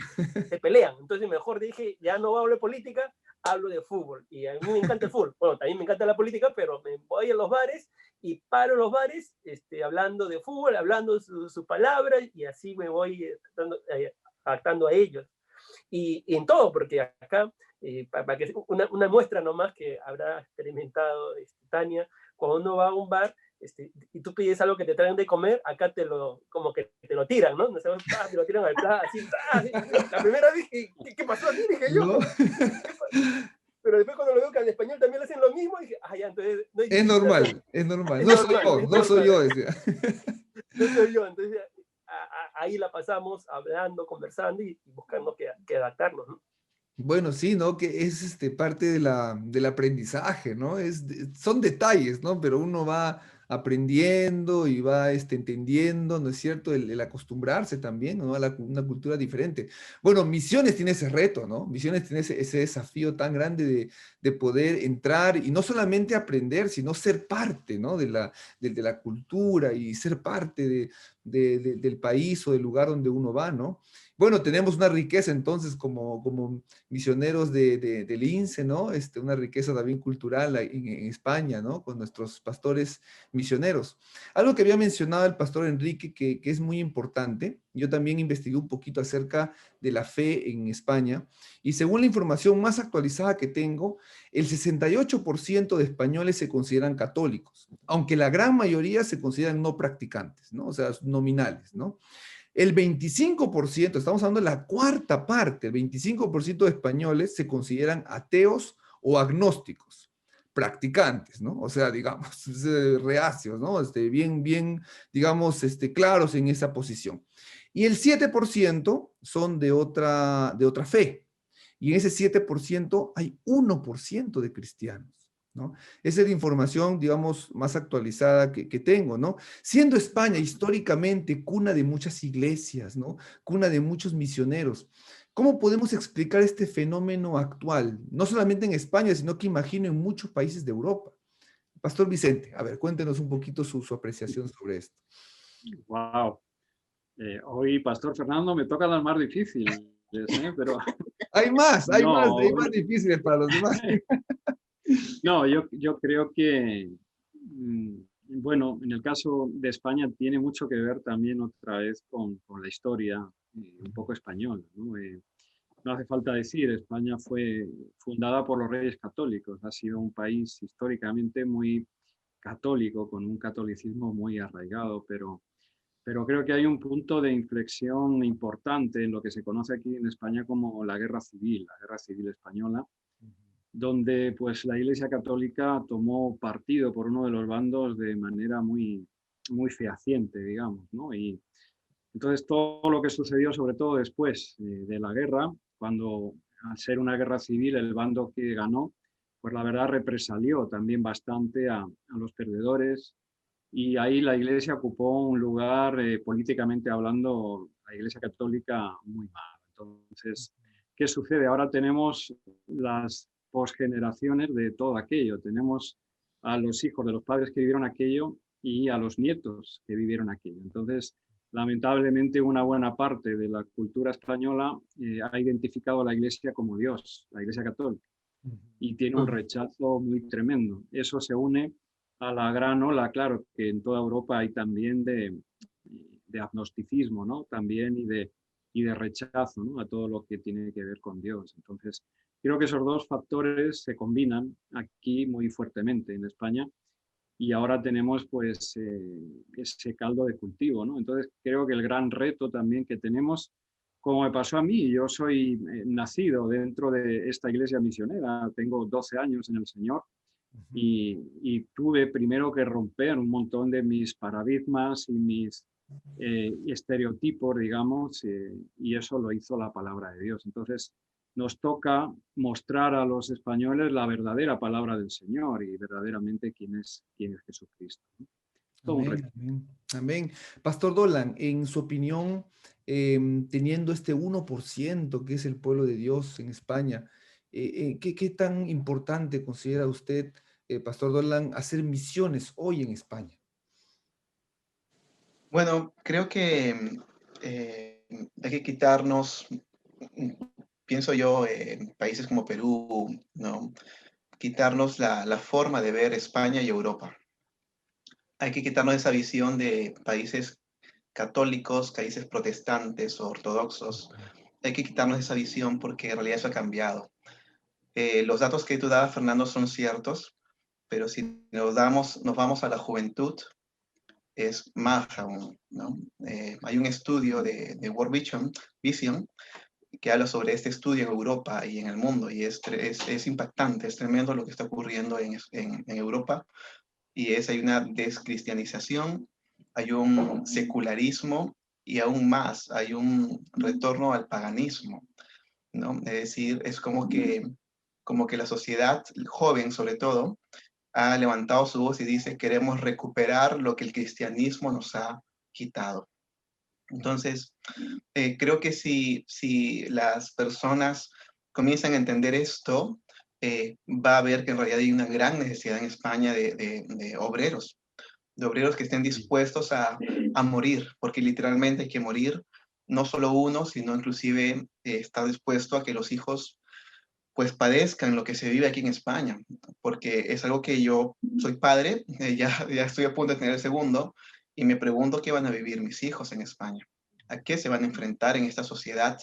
se pelean, entonces mejor dije, ya no hablo de política, hablo de fútbol, y a mí me encanta el fútbol, bueno, también me encanta la política, pero me voy a los bares y paro en los bares hablando de fútbol, hablando sus palabras, y así me voy adaptando a ellos. Y en todo, porque acá, para que una muestra nomás que habrá experimentado Tania, cuando uno va a un bar y tú pides algo que te traen de comer, acá como que te lo tiran, ¿no? Te lo tiran al plato, así. La primera vez, ¿qué pasó aquí? Dije yo. ¿No? pero después cuando lo veo que en español también le hacen lo mismo, dije, ya, entonces no hay Es normal, es normal. No soy yo, no soy yo, decía. No soy yo, entonces ahí la pasamos hablando, conversando y buscando que adaptarnos, ¿no? Bueno, sí, ¿no? Que es parte del aprendizaje, ¿no? Son detalles, ¿no? Pero uno va aprendiendo y va entendiendo, ¿no es cierto? El acostumbrarse también, ¿no? A una cultura diferente. Bueno, Misiones tiene ese reto, ¿no? Misiones tiene ese desafío tan grande de poder entrar y no solamente aprender, sino ser parte, ¿no? De la cultura y ser parte del país o del lugar donde uno va, ¿no? Bueno, tenemos una riqueza entonces como misioneros del INSE, ¿no? Una riqueza también cultural en España, ¿no? Con nuestros pastores misioneros. Algo que había mencionado el pastor Enrique, que es muy importante, yo también investigué un poquito acerca de la fe en España, y según la información más actualizada que tengo, el 68% de españoles se consideran católicos, aunque la gran mayoría se consideran no practicantes, ¿no? O sea, nominales, ¿no? El 25%, estamos hablando de la cuarta parte, el 25% de españoles se consideran ateos o agnósticos, practicantes, ¿no? O sea, digamos, reacios, ¿no? Bien, digamos, claros en esa posición. Y el 7% son de otra fe. Y en ese 7% hay 1% de cristianos, ¿no? Esa es la información, digamos, más actualizada que tengo, ¿no? Siendo España históricamente cuna de muchas iglesias, ¿no? Cuna de muchos misioneros. ¿Cómo podemos explicar este fenómeno actual? No solamente en España, sino que imagino en muchos países de Europa. Pastor Vicente, a ver, cuéntenos un poquito su apreciación sobre esto. Wow. Hoy, Pastor Fernando, me tocan las más difíciles, pero Hay más difíciles para los demás. No, yo creo que, bueno, en el caso de España tiene mucho que ver también otra vez con la historia un poco española, ¿no? No hace falta decir, España fue fundada por los Reyes Católicos, ha sido un país históricamente muy católico, con un catolicismo muy arraigado, pero creo que hay un punto de inflexión importante en lo que se conoce aquí en España como la Guerra Civil española, donde pues la Iglesia Católica tomó partido por uno de los bandos de manera muy, muy fehaciente, digamos, ¿no? Y entonces todo lo que sucedió, sobre todo después de la guerra, cuando al ser una guerra civil el bando que ganó, pues la verdad represalió también bastante a los perdedores, y ahí la Iglesia ocupó un lugar políticamente hablando, la Iglesia Católica muy mal. Entonces, ¿qué sucede? Ahora tenemos las posgeneraciones de todo aquello. Tenemos a los hijos de los padres que vivieron aquello y a los nietos que vivieron aquello. Entonces, lamentablemente, una buena parte de la cultura española ha identificado a la Iglesia como Dios, la Iglesia Católica, y tiene un rechazo muy tremendo. Eso se une a la gran ola, claro, que en toda Europa hay también de agnosticismo, ¿no? También y de rechazo, ¿no? A todo lo que tiene que ver con Dios. Entonces, creo que esos dos factores se combinan aquí muy fuertemente en España, y ahora tenemos pues ese caldo de cultivo, ¿no? Entonces, creo que el gran reto también que tenemos, como me pasó a mí, yo soy nacido dentro de esta iglesia misionera, tengo 12 años en el Señor, y tuve primero que romper un montón de mis paradigmas y mis estereotipos, digamos, y eso lo hizo la palabra de Dios. Entonces, nos toca mostrar a los españoles la verdadera palabra del Señor y verdaderamente quién es Jesucristo, ¿no? Todo un reto. Amén, amén. Pastor Dolan, en su opinión, teniendo este 1% que es el pueblo de Dios en España, ¿qué tan importante considera usted, Pastor Dolan, hacer misiones hoy en España? Bueno, creo que hay que quitarnos, pienso yo, en países como Perú, ¿no? Quitarnos la forma de ver España y Europa. Hay que quitarnos esa visión de países católicos, países protestantes o ortodoxos. Hay que quitarnos esa visión porque en realidad eso ha cambiado. Los datos que tú dabas, Fernando, son ciertos, pero si nos vamos a la juventud, es más aún, ¿no? Hay un estudio de World Vision que habla sobre este estudio en Europa y en el mundo, y es impactante, es tremendo lo que está ocurriendo en Europa, y hay una descristianización, hay un secularismo, y aún más, hay un retorno al paganismo, ¿no? Es decir, es como que la sociedad joven, sobre todo, ha levantado su voz y dice, queremos recuperar lo que el cristianismo nos ha quitado. Entonces, creo que si las personas comienzan a entender esto, va a ver que en realidad hay una gran necesidad en España de obreros que estén dispuestos a morir, porque literalmente hay que morir, no solo uno, sino inclusive estar dispuesto a que los hijos pues padezcan lo que se vive aquí en España, porque es algo que yo soy padre, ya estoy a punto de tener el segundo, y me pregunto qué van a vivir mis hijos en España, a qué se van a enfrentar en esta sociedad,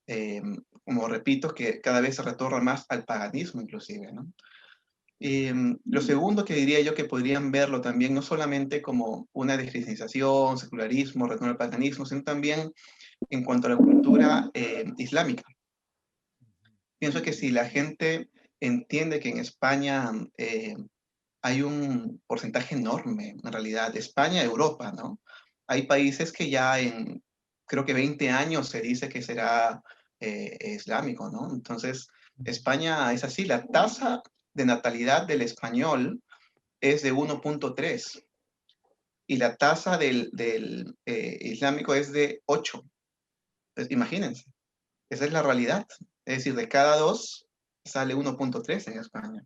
eh, como repito, que cada vez se retorna más al paganismo inclusive, ¿no? Lo segundo que diría yo que podrían verlo también, no solamente como una descristianización, secularismo, retorno al paganismo, sino también en cuanto a la cultura islámica. Pienso que si la gente entiende que en España hay un porcentaje enorme, en realidad, España, Europa, ¿no? Hay países que ya en, creo que 20 años se dice que será islámico, ¿no? Entonces, España es así, la tasa de natalidad del español es de 1.3 y la tasa del islámico es de 8. Pues, imagínense, esa es la realidad. Es decir, de cada 2 sale 1.3 en España.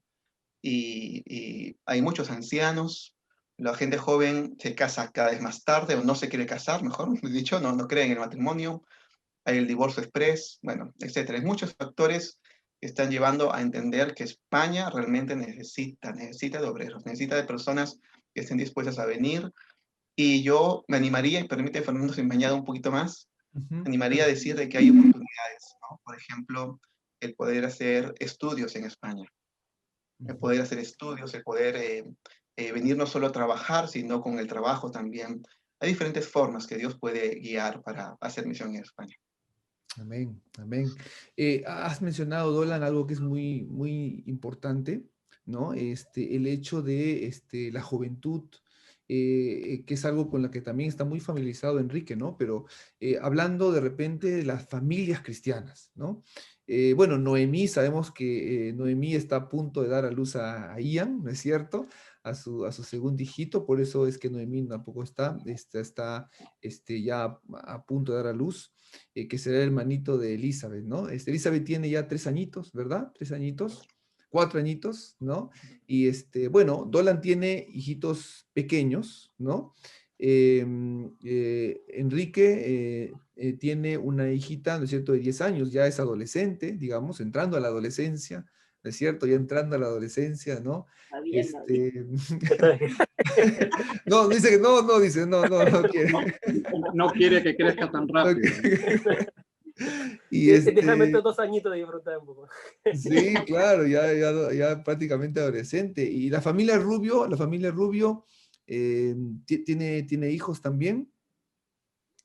Y hay muchos ancianos, la gente joven se casa cada vez más tarde o no se quiere casar, mejor dicho, no creen en el matrimonio, hay el divorcio express, bueno, etcétera. Hay muchos factores que están llevando a entender que España realmente necesita de obreros, necesita de personas que estén dispuestas a venir. Y yo me animaría, y permite Fernando si me añado un poquito más, me animaría a decir de que hay oportunidades, ¿no? Por ejemplo, el poder hacer estudios en España, el poder hacer estudios, el poder venir no solo a trabajar, sino con el trabajo también. Hay diferentes formas que Dios puede guiar para hacer misión en España. Amén, amén. Has mencionado, Dolan, algo que es muy, muy importante, ¿no? El hecho de la juventud, que es algo con la que también está muy familiarizado Enrique, ¿no? Pero hablando de repente de las familias cristianas, ¿no? Bueno, Noemí, sabemos que Noemí está a punto de dar a luz a Ian, ¿no es cierto? A su segundo hijito, por eso es que Noemí tampoco está ya a punto de dar a luz, que será el hermanito de Elizabeth, ¿no? Elizabeth tiene ya 3 añitos, ¿verdad? 3 añitos, 4 añitos, ¿no? Y bueno, Dolan tiene hijitos pequeños, ¿no? Enrique tiene una hijita, ¿no es cierto?, de 10 años, ya es adolescente, digamos, entrando a la adolescencia, ¿no es cierto? Ya entrando a la adolescencia, ¿no? Todavía no, No, dice que no, dice, no quiere. No quiere que crezca tan rápido. Y Déjame estos 2 añitos de disfrutar un poco. sí, claro, ya prácticamente adolescente. Y la familia Rubio tiene hijos también,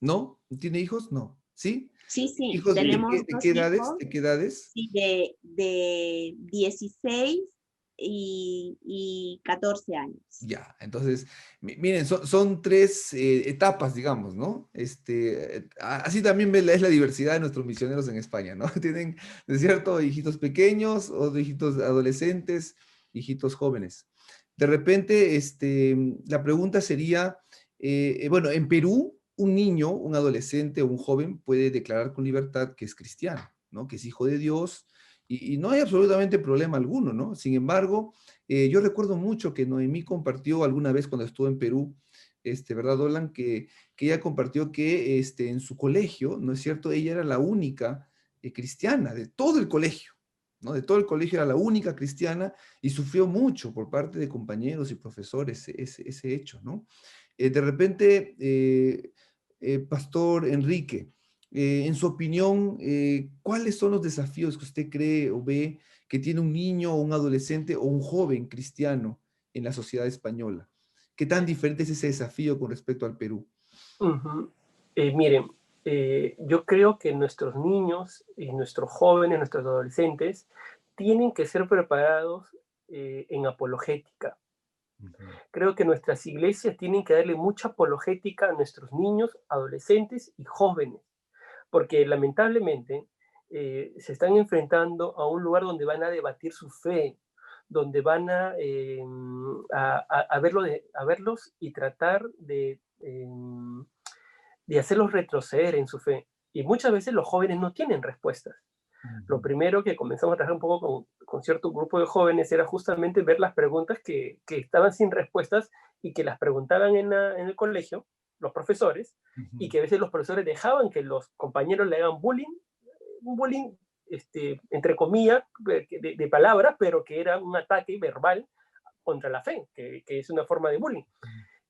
¿no? ¿Tiene hijos? No. ¿Sí? Sí, ¿Hijos tenemos de 2 qué edades? hijos, ¿De qué edades? sí, de 16 y 14 años. Ya, entonces, miren, son 3 etapas, digamos, ¿no? Así también es la diversidad de nuestros misioneros en España, ¿no? Tienen, ¿no es cierto?, hijitos pequeños, o hijitos adolescentes, hijitos jóvenes. De repente, la pregunta sería, bueno, en Perú, un niño, un adolescente o un joven puede declarar con libertad que es cristiano, ¿no? Que es hijo de Dios, y no hay absolutamente problema alguno, ¿no? Sin embargo, yo recuerdo mucho que Noemí compartió alguna vez cuando estuvo en Perú, ¿verdad, Dolan? Que ella compartió que en su colegio, ¿no es cierto? Ella era la única cristiana de todo el colegio, ¿no? De todo el colegio era la única cristiana, y sufrió mucho por parte de compañeros y profesores ese hecho, ¿no? De repente, Pastor Enrique, en su opinión, ¿cuáles son los desafíos que usted cree o ve que tiene un niño o un adolescente o un joven cristiano en la sociedad española? ¿Qué tan diferente es ese desafío con respecto al Perú? Miren, yo creo que nuestros niños y nuestros jóvenes, nuestros adolescentes, tienen que ser preparados en apologética. Creo que nuestras iglesias tienen que darle mucha apologética a nuestros niños, adolescentes y jóvenes, porque lamentablemente se están enfrentando a un lugar donde van a debatir su fe, donde van a verlos y tratar de hacerlos retroceder en su fe. Y muchas veces los jóvenes no tienen respuestas. Lo primero que comenzamos a trabajar un poco con cierto grupo de jóvenes era justamente ver las preguntas que estaban sin respuestas y que las preguntaban en el colegio, los profesores, y que a veces los profesores dejaban que los compañeros le hagan bullying, un bullying, entre comillas, de palabras, pero que era un ataque verbal contra la fe, que es una forma de bullying.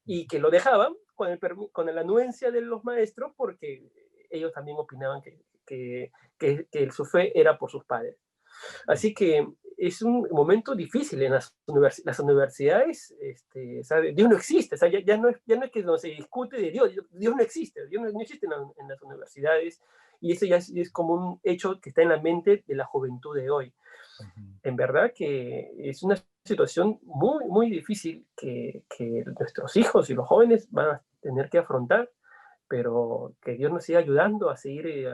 Y que lo dejaban con la anuencia de los maestros porque ellos también opinaban que su fe era por sus padres. Así que es un momento difícil en las universidades. Dios no existe, ya no es que no se discute de Dios, Dios no existe, Dios no existe en las universidades, y eso ya es como un hecho que está en la mente de la juventud de hoy. En verdad que es una situación muy, muy difícil que nuestros hijos y los jóvenes van a tener que afrontar, pero que Dios nos siga ayudando a seguir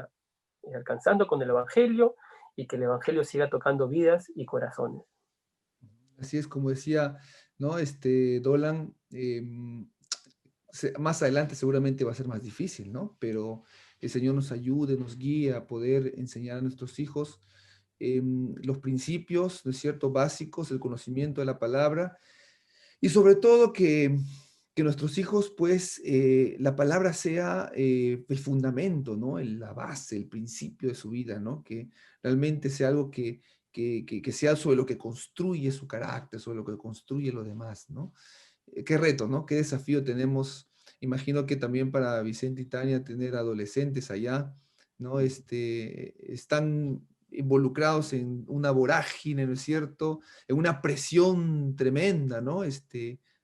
alcanzando con el Evangelio y que el Evangelio siga tocando vidas y corazones. Así es, como decía, ¿no? Dolan, más adelante seguramente va a ser más difícil, ¿no? Pero el Señor nos ayude, nos guíe a poder enseñar a nuestros hijos los principios, ¿no es cierto?, básicos, el conocimiento de la palabra, y sobre todo que nuestros hijos, pues, la palabra sea el fundamento, ¿no?, la base, el principio de su vida, ¿no?, que realmente sea algo que sea sobre lo que construye su carácter, sobre lo que construye lo demás, ¿no? Qué reto, ¿no? Qué desafío tenemos. Imagino que también para Vicente y Tania tener adolescentes allá, ¿no? Están involucrados en una vorágine, ¿no es cierto? En una presión tremenda, ¿no?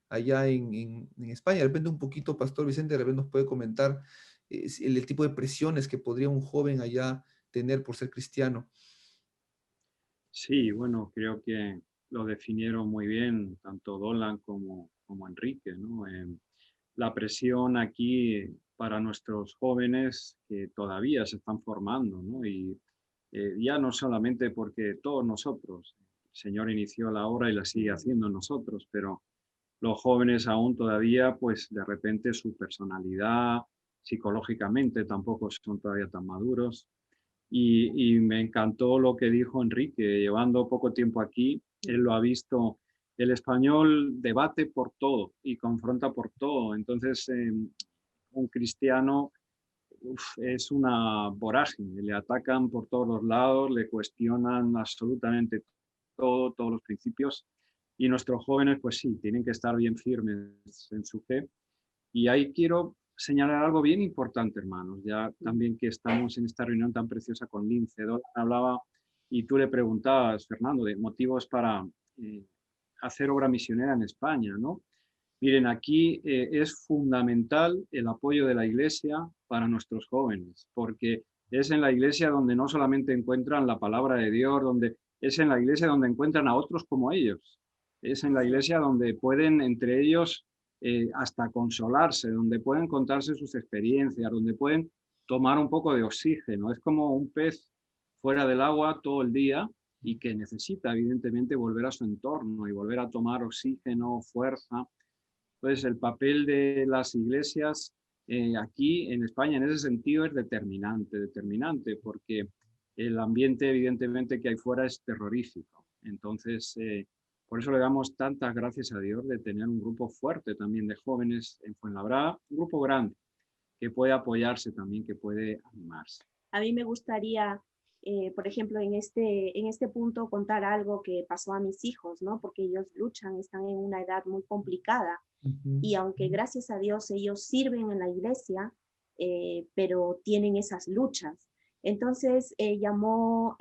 Allá en España. De repente un poquito, Pastor Vicente, de repente nos puede comentar el tipo de presiones que podría un joven allá tener por ser cristiano. Sí, bueno, creo que lo definieron muy bien tanto Dolan como Enrique, ¿no? La presión aquí para nuestros jóvenes que todavía se están formando, ¿no? Y ya no solamente porque todos nosotros, el Señor inició la obra y la sigue haciendo en nosotros, pero los jóvenes aún todavía, pues de repente su personalidad, psicológicamente tampoco son todavía tan maduros. Y me encantó lo que dijo Enrique, llevando poco tiempo aquí, él lo ha visto, el español debate por todo y confronta por todo, entonces un cristiano es una vorágine, le atacan por todos los lados, le cuestionan absolutamente todo, todos los principios, y nuestros jóvenes pues sí, tienen que estar bien firmes en su fe. Y ahí quiero señalar algo bien importante, hermanos, ya también que estamos en esta reunión tan preciosa con Lince. Hablaba y tú le preguntabas, Fernando, de motivos para hacer obra misionera en España, ¿no? Miren, aquí es fundamental el apoyo de la Iglesia para nuestros jóvenes, porque es en la Iglesia donde no solamente encuentran la palabra de Dios, es en la Iglesia donde encuentran a otros como ellos. Es en la Iglesia donde pueden entre ellos hasta consolarse, donde pueden contarse sus experiencias, donde pueden tomar un poco de oxígeno. Es como un pez fuera del agua todo el día y que necesita evidentemente volver a su entorno y volver a tomar oxígeno, fuerza. Entonces, el papel de las iglesias aquí en España en ese sentido es determinante, porque el ambiente evidentemente que hay fuera es terrorífico. Entonces, por eso le damos tantas gracias a Dios de tener un grupo fuerte también de jóvenes en Fuenlabrada, un grupo grande, que puede apoyarse también, que puede animarse. A mí me gustaría, por ejemplo, en este punto contar algo que pasó a mis hijos, ¿no? Porque ellos luchan, están en una edad muy complicada. Y aunque gracias a Dios ellos sirven en la iglesia, pero tienen esas luchas. Entonces llamó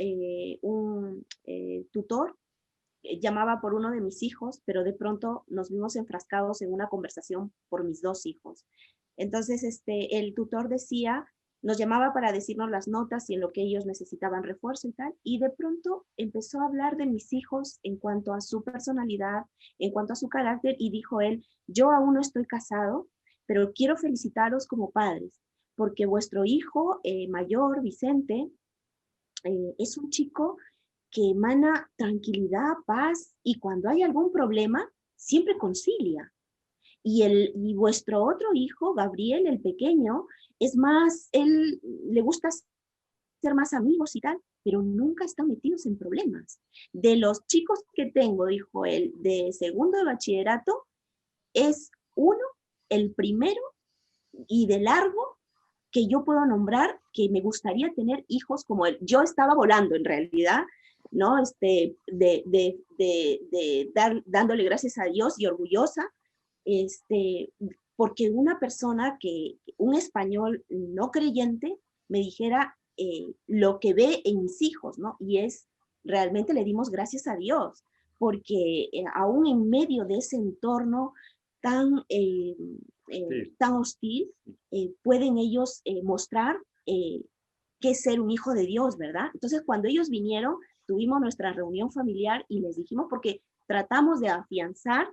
un tutor, llamaba por uno de mis hijos, pero de pronto nos vimos enfrascados en una conversación por mis dos hijos. Entonces el tutor decía nos llamaba para decirnos las notas y en lo que ellos necesitaban refuerzo y tal, y de pronto empezó a hablar de mis hijos en cuanto a su personalidad, en cuanto a su carácter, y dijo él, yo aún no estoy casado, pero quiero felicitaros como padres, porque vuestro hijo mayor, Vicente, es un chico que emana tranquilidad, paz, y cuando hay algún problema, siempre concilia. Y vuestro otro hijo, Gabriel, el pequeño, es más, él le gusta ser más amigos y tal, pero nunca están metidos en problemas. De los chicos que tengo, dijo él, de segundo de bachillerato, es uno, el primero y de largo que yo puedo nombrar que me gustaría tener hijos como él. Yo estaba volando en realidad, ¿no? Dándole gracias a Dios y orgullosa, porque una persona un español no creyente, me dijera lo que ve en mis hijos, ¿no? Y realmente le dimos gracias a Dios, porque aún en medio de ese entorno tan, tan hostil, pueden ellos mostrar qué es ser un hijo de Dios, ¿verdad? Entonces, cuando ellos vinieron, tuvimos nuestra reunión familiar y les dijimos, porque tratamos de afianzar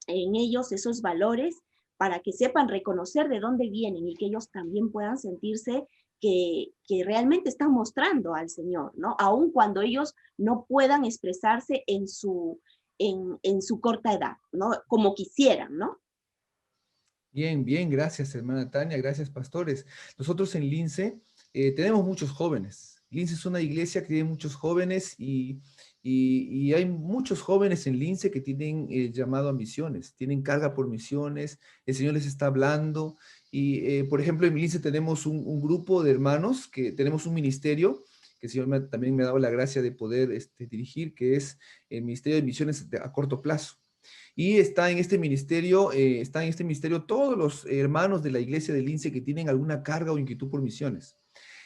en ellos esos valores para que sepan reconocer de dónde vienen y que ellos también puedan sentirse que realmente están mostrando al Señor, ¿no? Aun cuando ellos no puedan expresarse en su corta edad, ¿no? Como quisieran, ¿no? Bien, bien, gracias, hermana Tania, gracias, pastores. Nosotros en Lince tenemos muchos jóvenes. Lince es una iglesia que tiene muchos jóvenes y hay muchos jóvenes en Lince que tienen llamado a misiones, tienen carga por misiones, el Señor les está hablando. Y, por ejemplo, en Lince tenemos un grupo de hermanos, que tenemos un ministerio que el Señor también me ha dado la gracia de poder dirigir, que es el Ministerio de Misiones a corto plazo. Y están en este ministerio todos los hermanos de la iglesia de Lince que tienen alguna carga o inquietud por misiones.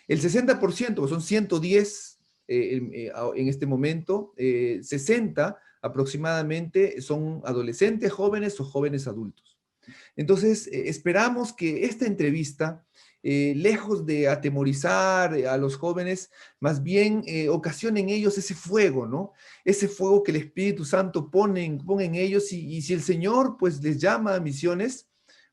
El 60%, son 110 en este momento, 60 aproximadamente son adolescentes, jóvenes o jóvenes adultos. Entonces, esperamos que esta entrevista, lejos de atemorizar a los jóvenes, más bien ocasione en ellos ese fuego, ¿no? Ese fuego que el Espíritu Santo pone en ellos y si el Señor pues les llama a misiones,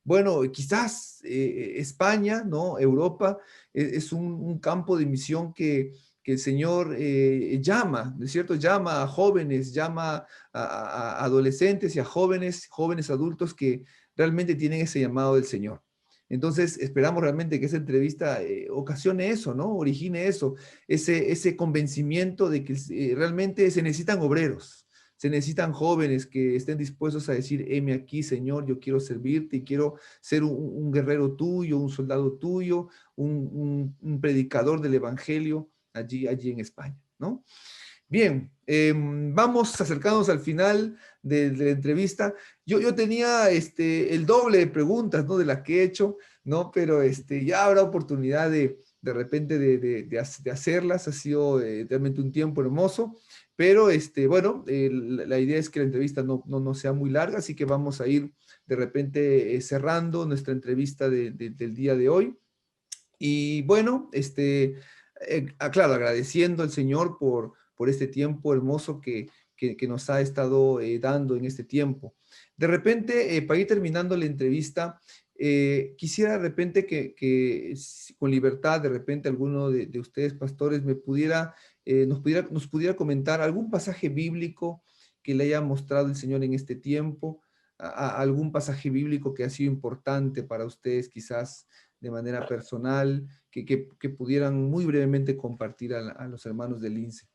bueno, quizás España, ¿no? Europa es un campo de misión que el Señor llama, ¿no es cierto? Llama a jóvenes, llama a adolescentes y a jóvenes adultos que realmente tienen ese llamado del Señor. Entonces, esperamos realmente que esa entrevista ocasione eso, ¿no? Origine eso, ese convencimiento de que realmente se necesitan obreros, se necesitan jóvenes que estén dispuestos a decir, heme aquí, Señor, yo quiero servirte y quiero ser un guerrero tuyo, un soldado tuyo, un predicador del Evangelio allí en España, ¿no? Bien, vamos acercándonos al final de la entrevista. Yo tenía el doble de preguntas, ¿no? De las que he hecho, ¿no? Pero ya habrá oportunidad de repente de hacerlas. Ha sido realmente un tiempo hermoso, pero bueno, la idea es que la entrevista no sea muy larga, así que vamos a ir de repente cerrando nuestra entrevista del día de hoy. Y bueno, claro, agradeciendo al Señor por este tiempo hermoso que nos ha estado dando en este tiempo. De repente, para ir terminando la entrevista, quisiera de repente que con libertad, de repente alguno de ustedes, pastores, nos pudiera comentar algún pasaje bíblico que le haya mostrado el Señor en este tiempo, algún pasaje bíblico que ha sido importante para ustedes, quizás de manera personal, que pudieran muy brevemente compartir a los hermanos del Lince.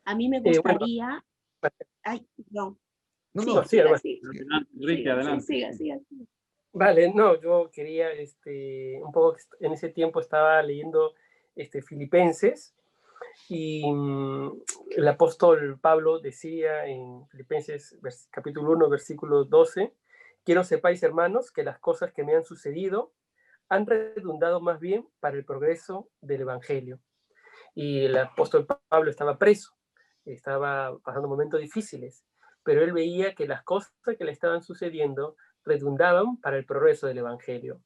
A mí me gustaría... Ay, no. No, sí, no, sí, Adelante, Enrique, adelante. Siga. Vale, no, yo quería, un poco, en ese tiempo estaba leyendo Filipenses y el apóstol Pablo decía en Filipenses capítulo 1, versículo 12, quiero sepáis, hermanos, que las cosas que me han sucedido han redundado más bien para el progreso del Evangelio. Y el apóstol Pablo estaba preso, estaba pasando momentos difíciles, pero él veía que las cosas que le estaban sucediendo redundaban para el progreso del Evangelio.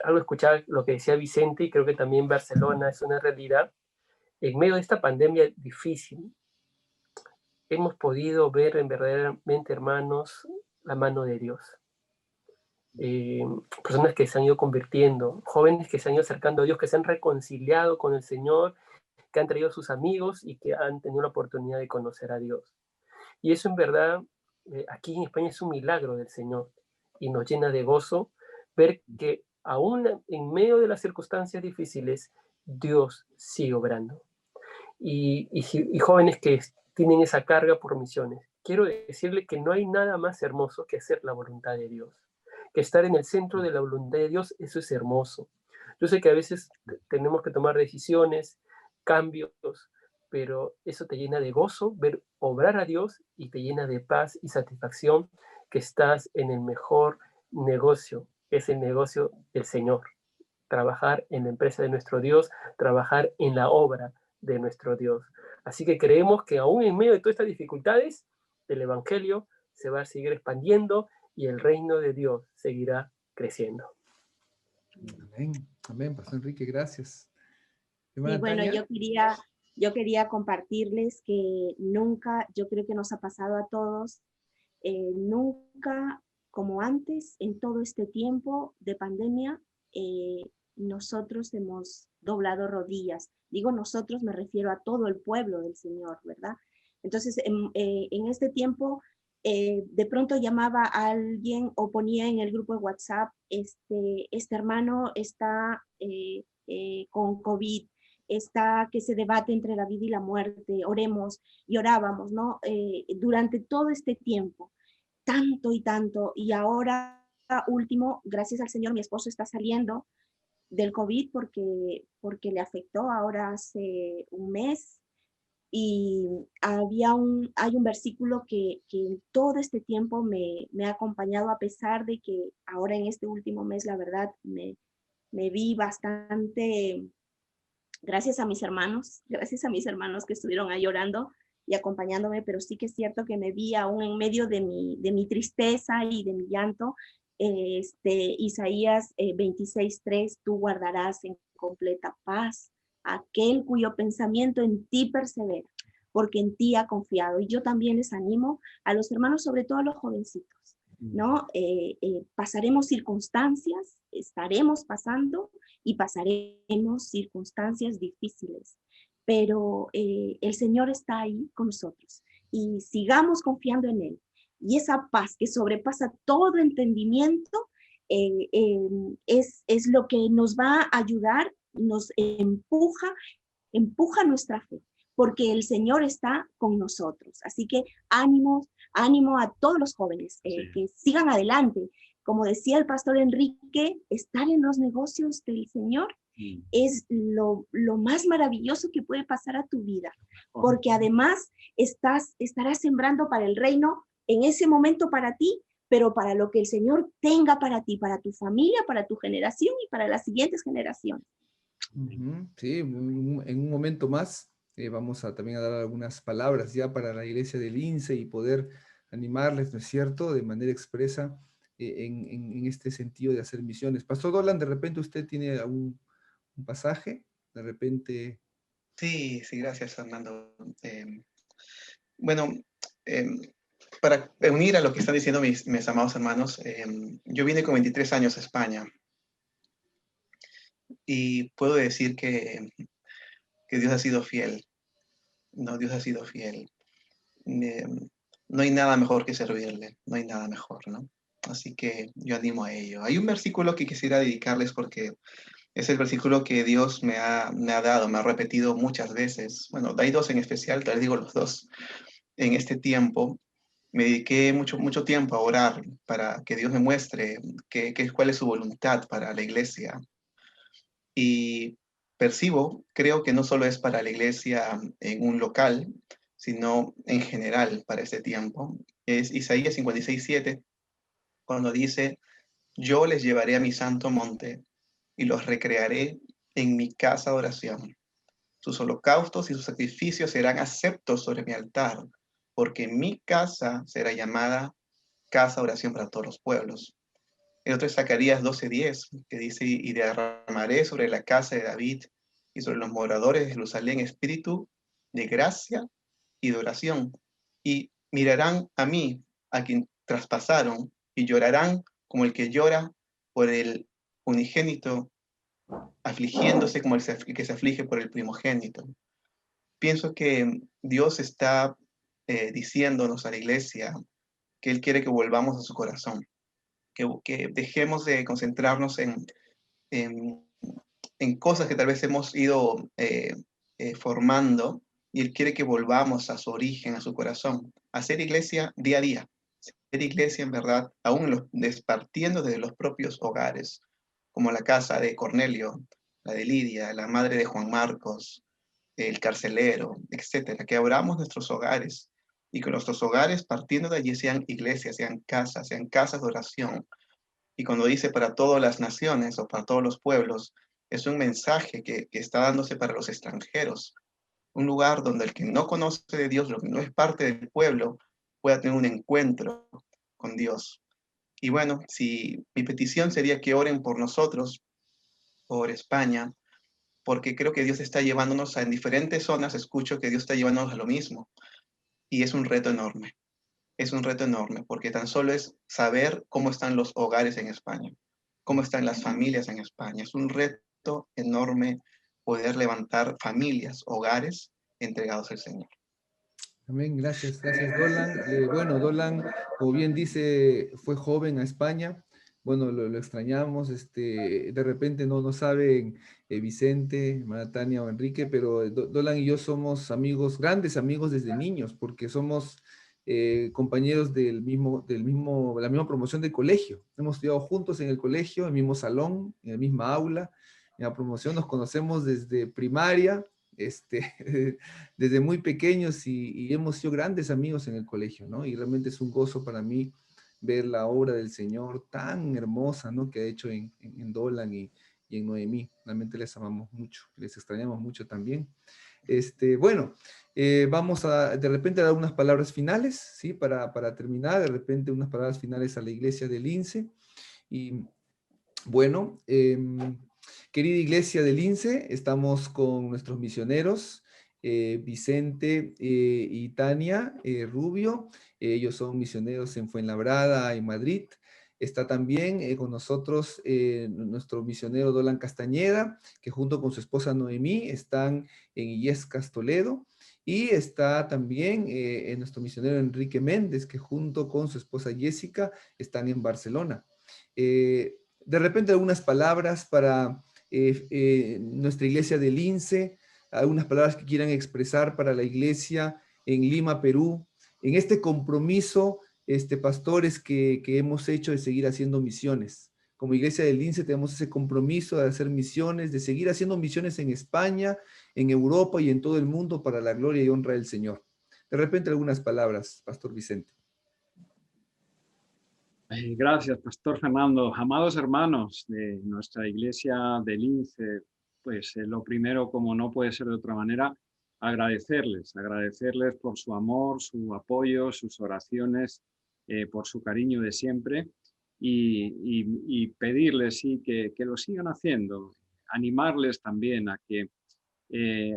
algo escuchaba lo que decía Vicente, y creo que también Barcelona es una realidad. En medio de esta pandemia difícil, hemos podido ver verdaderamente, hermanos, la mano de Dios. Personas que se han ido convirtiendo, jóvenes que se han ido acercando a Dios, que se han reconciliado con el Señor, que han traído a sus amigos y que han tenido la oportunidad de conocer a Dios. Y eso en verdad, aquí en España es un milagro del Señor, y nos llena de gozo ver que aún en medio de las circunstancias difíciles, Dios sigue obrando. Y jóvenes que tienen esa carga por misiones, quiero decirle que no hay nada más hermoso que hacer la voluntad de Dios, que estar en el centro de la voluntad de Dios. Eso es hermoso. Yo sé que a veces tenemos que tomar decisiones, cambios, pero eso te llena de gozo, ver obrar a Dios, y te llena de paz y satisfacción, que estás en el mejor negocio, es el negocio del Señor. Trabajar en la empresa de nuestro Dios, trabajar en la obra de nuestro Dios. Así que creemos que aún en medio de todas estas dificultades, el Evangelio se va a seguir expandiendo y el reino de Dios seguirá creciendo. Amén, amén, Pastor Enrique, gracias. Y bueno, yo quería compartirles que nunca, yo creo que nos ha pasado a todos, nunca como antes, en todo este tiempo de pandemia, nosotros hemos doblado rodillas. Digo nosotros, me refiero a todo el pueblo del Señor, ¿verdad? Entonces, en este tiempo, de pronto llamaba a alguien o ponía en el grupo de WhatsApp, este hermano está con COVID, está que se debate entre la vida y la muerte, oremos, y orábamos, ¿no? Durante todo este tiempo, tanto y tanto, y ahora último, gracias al Señor, mi esposo está saliendo del COVID porque le afectó ahora hace un mes, y hay un versículo que en todo este tiempo me ha acompañado, a pesar de que ahora en este último mes, la verdad, me vi bastante, gracias a mis hermanos que estuvieron ahí orando y acompañándome, pero sí que es cierto que me vi aún en medio de mi tristeza y de mi llanto. Isaías 26:3, tú guardarás en completa paz aquel cuyo pensamiento en ti persevera, porque en ti ha confiado. Y yo también les animo a los hermanos, sobre todo a los jovencitos, ¿no? Pasaremos circunstancias, estaremos pasando y pasaremos circunstancias difíciles, pero el Señor está ahí con nosotros, y sigamos confiando en Él. Y esa paz que sobrepasa todo entendimiento es lo que nos va a ayudar, nos empuja nuestra fe, porque el Señor está con nosotros. Así que ánimo a todos los jóvenes, que sigan adelante. Como decía el pastor Enrique, estar en los negocios del Señor es lo más maravilloso que puede pasar a tu vida, porque además estarás sembrando para el reino en ese momento para ti, pero para lo que el Señor tenga para ti, para tu familia, para tu generación y para las siguientes generaciones. Sí, en un momento más vamos a también a dar algunas palabras ya para la iglesia del INSE y poder animarles, ¿no es cierto?, de manera expresa en este sentido de hacer misiones. Pastor Dolan, de repente usted tiene un pasaje, de repente... Sí, gracias, Fernando. Bueno, para unir a lo que están diciendo mis amados hermanos, yo vine con 23 años a España, y puedo decir que Dios ha sido fiel. No, Dios ha sido fiel. No hay nada mejor que servirle, no hay nada mejor, ¿no? Así que yo animo a ello. Hay un versículo que quisiera dedicarles, porque es el versículo que Dios me ha dado, me ha repetido muchas veces. Bueno, hay dos en especial, te les digo los dos. En este tiempo me dediqué mucho tiempo a orar para que Dios me muestre cuál es su voluntad para la iglesia. Y creo que no solo es para la iglesia en un local, sino en general para este tiempo. Es Isaías 56:7, cuando dice: yo les llevaré a mi santo monte y los recrearé en mi casa de oración. Sus holocaustos y sus sacrificios serán aceptos sobre mi altar, porque mi casa será llamada casa de oración para todos los pueblos. El otro es Zacarías 12:10, que dice, y derramaré sobre la casa de David y sobre los moradores de Jerusalén espíritu de gracia y de oración. Y mirarán a mí, a quien traspasaron, y llorarán como el que llora por el unigénito, afligiéndose como el que se aflige por el primogénito. Pienso que Dios está diciéndonos a la iglesia que Él quiere que volvamos a su corazón, que dejemos de concentrarnos en cosas que tal vez hemos ido formando, y Él quiere que volvamos a su origen, a su corazón, a ser iglesia día a día, ser iglesia en verdad, aún partiendo de los propios hogares, como la casa de Cornelio, la de Lidia, la madre de Juan Marcos, el carcelero, etcétera, que abramos nuestros hogares y que nuestros hogares, partiendo de allí, sean iglesias, sean casas de oración. Y cuando dice para todas las naciones o para todos los pueblos, es un mensaje que está dándose para los extranjeros, un lugar donde el que no conoce de Dios, lo que no es parte del pueblo, pueda tener un encuentro con Dios. Y bueno, mi petición sería que oren por nosotros, por España, porque creo que Dios está llevándonos en diferentes zonas, escucho que Dios está llevándonos a lo mismo, y es un reto enorme. Es un reto enorme, porque tan solo es saber cómo están los hogares en España, cómo están las familias en España. Es un reto enorme poder levantar familias, hogares entregados al Señor. Amén, gracias Dolan. Bueno, Dolan, como bien dice, fue joven a España. Bueno, lo extrañamos. De repente no saben Vicente, hermana Tania o Enrique, pero Dolan y yo somos amigos, grandes amigos desde niños, porque somos compañeros de la misma promoción de colegio. Hemos estudiado juntos en el colegio, en el mismo salón, en la misma aula. En la promoción nos conocemos desde primaria, desde muy pequeños, y hemos sido grandes amigos en el colegio, ¿no? Y realmente es un gozo para mí ver la obra del Señor tan hermosa, ¿no? Que ha hecho en Dolan y en Noemí. Realmente les amamos mucho, les extrañamos mucho también. Bueno, vamos a de repente a dar unas palabras finales, ¿sí? Para terminar, de repente unas palabras finales a la iglesia del Lince. Y bueno, querida iglesia del Lince, estamos con nuestros misioneros, Vicente y Tania Rubio. Ellos son misioneros en Fuenlabrada y Madrid. Está también con nosotros nuestro misionero Dolan Castañeda, que junto con su esposa Noemí están en Illescas, Toledo. Y está también nuestro misionero Enrique Méndez, que junto con su esposa Jessica están en Barcelona. De repente algunas palabras para nuestra iglesia del Lince, algunas palabras que quieran expresar para la iglesia en Lima, Perú, en este compromiso, pastores, que hemos hecho de seguir haciendo misiones. Como iglesia del Lince tenemos ese compromiso de hacer misiones, de seguir haciendo misiones en España, en Europa y en todo el mundo para la gloria y honra del Señor. De repente algunas palabras, Pastor Vicente. Gracias, Pastor Fernando. Amados hermanos de nuestra iglesia del Lince, pues lo primero, como no puede ser de otra manera, agradecerles por su amor, su apoyo, sus oraciones, por su cariño de siempre, y pedirles sí, que lo sigan haciendo, animarles también a que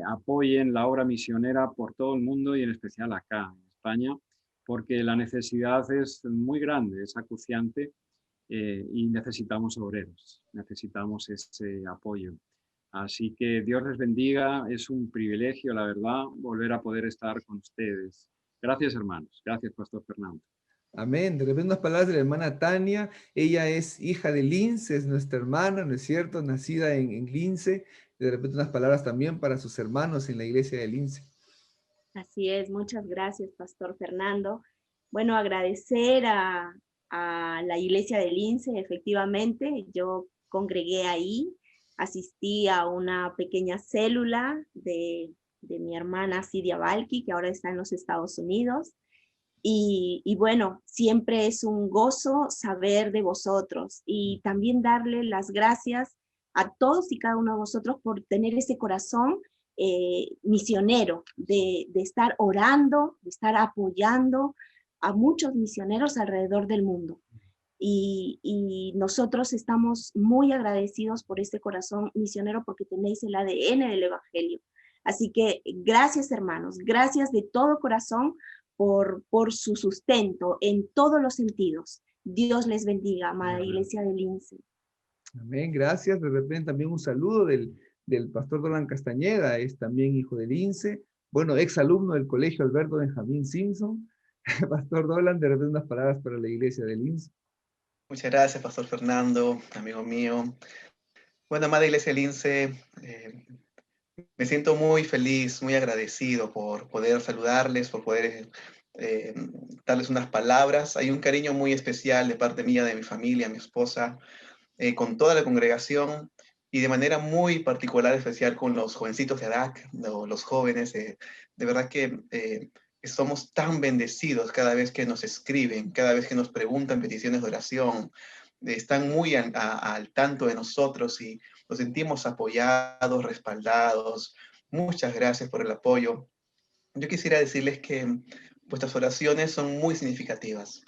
apoyen la obra misionera por todo el mundo y en especial acá en España, porque la necesidad es muy grande, es acuciante, y necesitamos obreros, necesitamos ese apoyo. Así que Dios les bendiga, es un privilegio, la verdad, volver a poder estar con ustedes. Gracias, hermanos. Gracias, Pastor Fernando. Amén. De repente unas palabras de la hermana Tania. Ella es hija de Lince, es nuestra hermana, ¿no es cierto? Nacida en Lince. De repente unas palabras también para sus hermanos en la iglesia de Lince. Así es, muchas gracias, Pastor Fernando. Bueno, agradecer a la iglesia de Lince, efectivamente, yo congregué ahí, asistí a una pequeña célula de mi hermana Sidia Balki, que ahora está en los Estados Unidos. Y bueno, siempre es un gozo saber de vosotros y también darle las gracias a todos y cada uno de vosotros por tener ese corazón misionero, de estar orando, de estar apoyando a muchos misioneros alrededor del mundo. y nosotros estamos muy agradecidos por este corazón misionero porque tenéis el ADN del Evangelio. Así que gracias, hermanos, gracias de todo corazón por su sustento en todos los sentidos. Dios les bendiga, amada Iglesia del Lince. Amén, gracias. De repente también un saludo del pastor Dolan Castañeda, es también hijo del Lince, bueno, ex alumno del colegio Alberto Benjamín Simpson. Pastor Dolan, de repente unas palabras para la Iglesia del Lince. Muchas gracias, Pastor Fernando, amigo mío. Bueno, amada Iglesia del Lince, me siento muy feliz, muy agradecido por poder saludarles, por poder darles unas palabras. Hay un cariño muy especial de parte mía, de mi familia, mi esposa, con toda la congregación y de manera muy particular, especial con los jovencitos de ADAC, los jóvenes. De verdad que somos tan bendecidos cada vez que nos escriben, cada vez que nos preguntan peticiones de oración. Están muy al tanto de nosotros y nos sentimos apoyados, respaldados. Muchas gracias por el apoyo. Yo quisiera decirles que vuestras oraciones son muy significativas.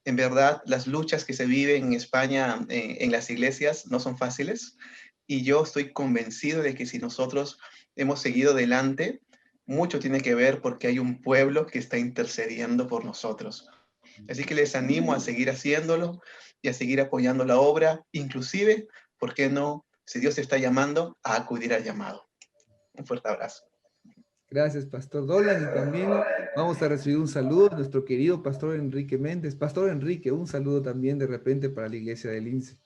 En verdad, las luchas que se viven en España en las iglesias no son fáciles y yo estoy convencido de que si nosotros hemos seguido adelante, mucho tiene que ver porque hay un pueblo que está intercediendo por nosotros. Así que les animo a seguir haciéndolo y a seguir apoyando la obra, inclusive, ¿por qué no? Si Dios te está llamando, a acudir al llamado. Un fuerte abrazo. Gracias, Pastor Dolan. Y también vamos a recibir un saludo de nuestro querido Pastor Enrique Méndez. Pastor Enrique, un saludo también de repente para la Iglesia del Lince.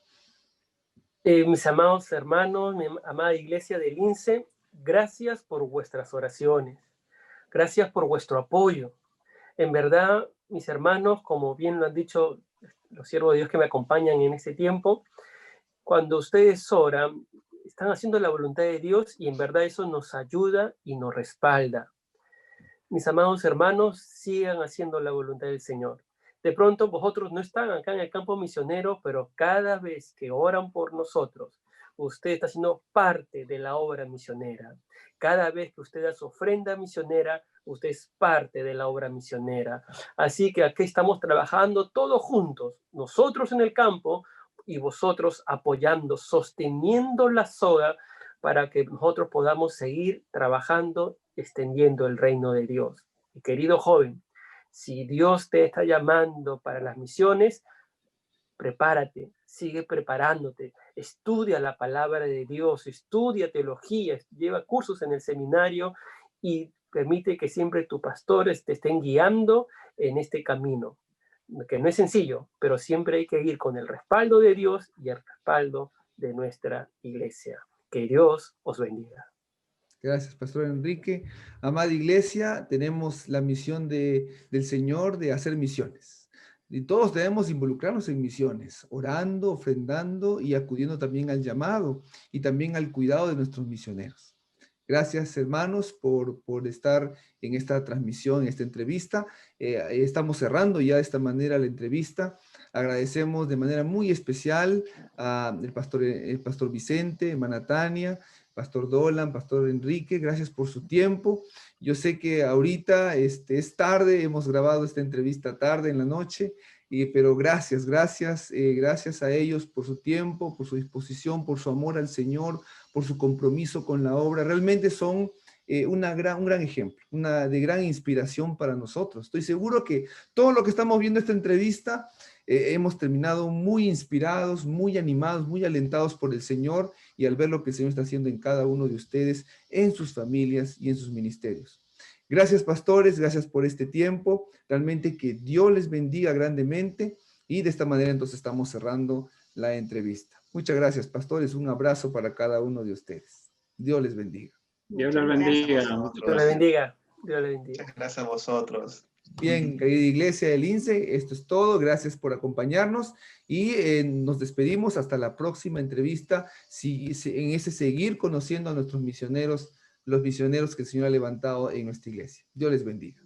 Mis amados hermanos, mi amada Iglesia del Lince, gracias por vuestras oraciones. Gracias por vuestro apoyo. En verdad, mis hermanos, como bien lo han dicho los siervos de Dios que me acompañan en este tiempo, cuando ustedes oran, están haciendo la voluntad de Dios y en verdad eso nos ayuda y nos respalda. Mis amados hermanos, sigan haciendo la voluntad del Señor. De pronto vosotros no están acá en el campo misionero, pero cada vez que oran por nosotros, usted está siendo parte de la obra misionera. Cada vez que usted da su ofrenda misionera, usted es parte de la obra misionera. Así que aquí estamos trabajando todos juntos, nosotros en el campo y vosotros apoyando, sosteniendo la soga para que nosotros podamos seguir trabajando, extendiendo el reino de Dios. Y querido joven, si Dios te está llamando para las misiones, prepárate, sigue preparándote, estudia la palabra de Dios, estudia teología, lleva cursos en el seminario y permite que siempre tus pastores te estén guiando en este camino, que no es sencillo, pero siempre hay que ir con el respaldo de Dios y el respaldo de nuestra iglesia. Que Dios os bendiga. Gracias, Pastor Enrique. Amada Iglesia, tenemos la misión del Señor de hacer misiones. Y todos debemos involucrarnos en misiones, orando, ofrendando y acudiendo también al llamado y también al cuidado de nuestros misioneros. Gracias, hermanos, por estar en esta transmisión, en esta entrevista. Estamos cerrando ya de esta manera la entrevista. Agradecemos de manera muy especial al pastor Vicente, hermana Tania, Pastor Dolan, Pastor Enrique, gracias por su tiempo. Yo sé que ahorita es tarde, hemos grabado esta entrevista tarde en la noche, pero gracias a ellos por su tiempo, por su disposición, por su amor al Señor, por su compromiso con la obra. Realmente son un gran ejemplo, de gran inspiración para nosotros. Estoy seguro que todo lo que estamos viendo esta entrevista, hemos terminado muy inspirados, muy animados, muy alentados por el Señor y al ver lo que el Señor está haciendo en cada uno de ustedes, en sus familias y en sus ministerios. Gracias, pastores, gracias por este tiempo. Realmente que Dios les bendiga grandemente y de esta manera entonces estamos cerrando la entrevista. Muchas gracias, pastores. Un abrazo para cada uno de ustedes. Dios les bendiga. Dios les bendiga. Dios les bendiga. Dios les bendiga. Gracias a vosotros. Bien, querida Iglesia del Lince, esto es todo. Gracias por acompañarnos y nos despedimos hasta la próxima entrevista. En ese seguir conociendo a nuestros misioneros, los misioneros que el Señor ha levantado en nuestra iglesia. Dios les bendiga.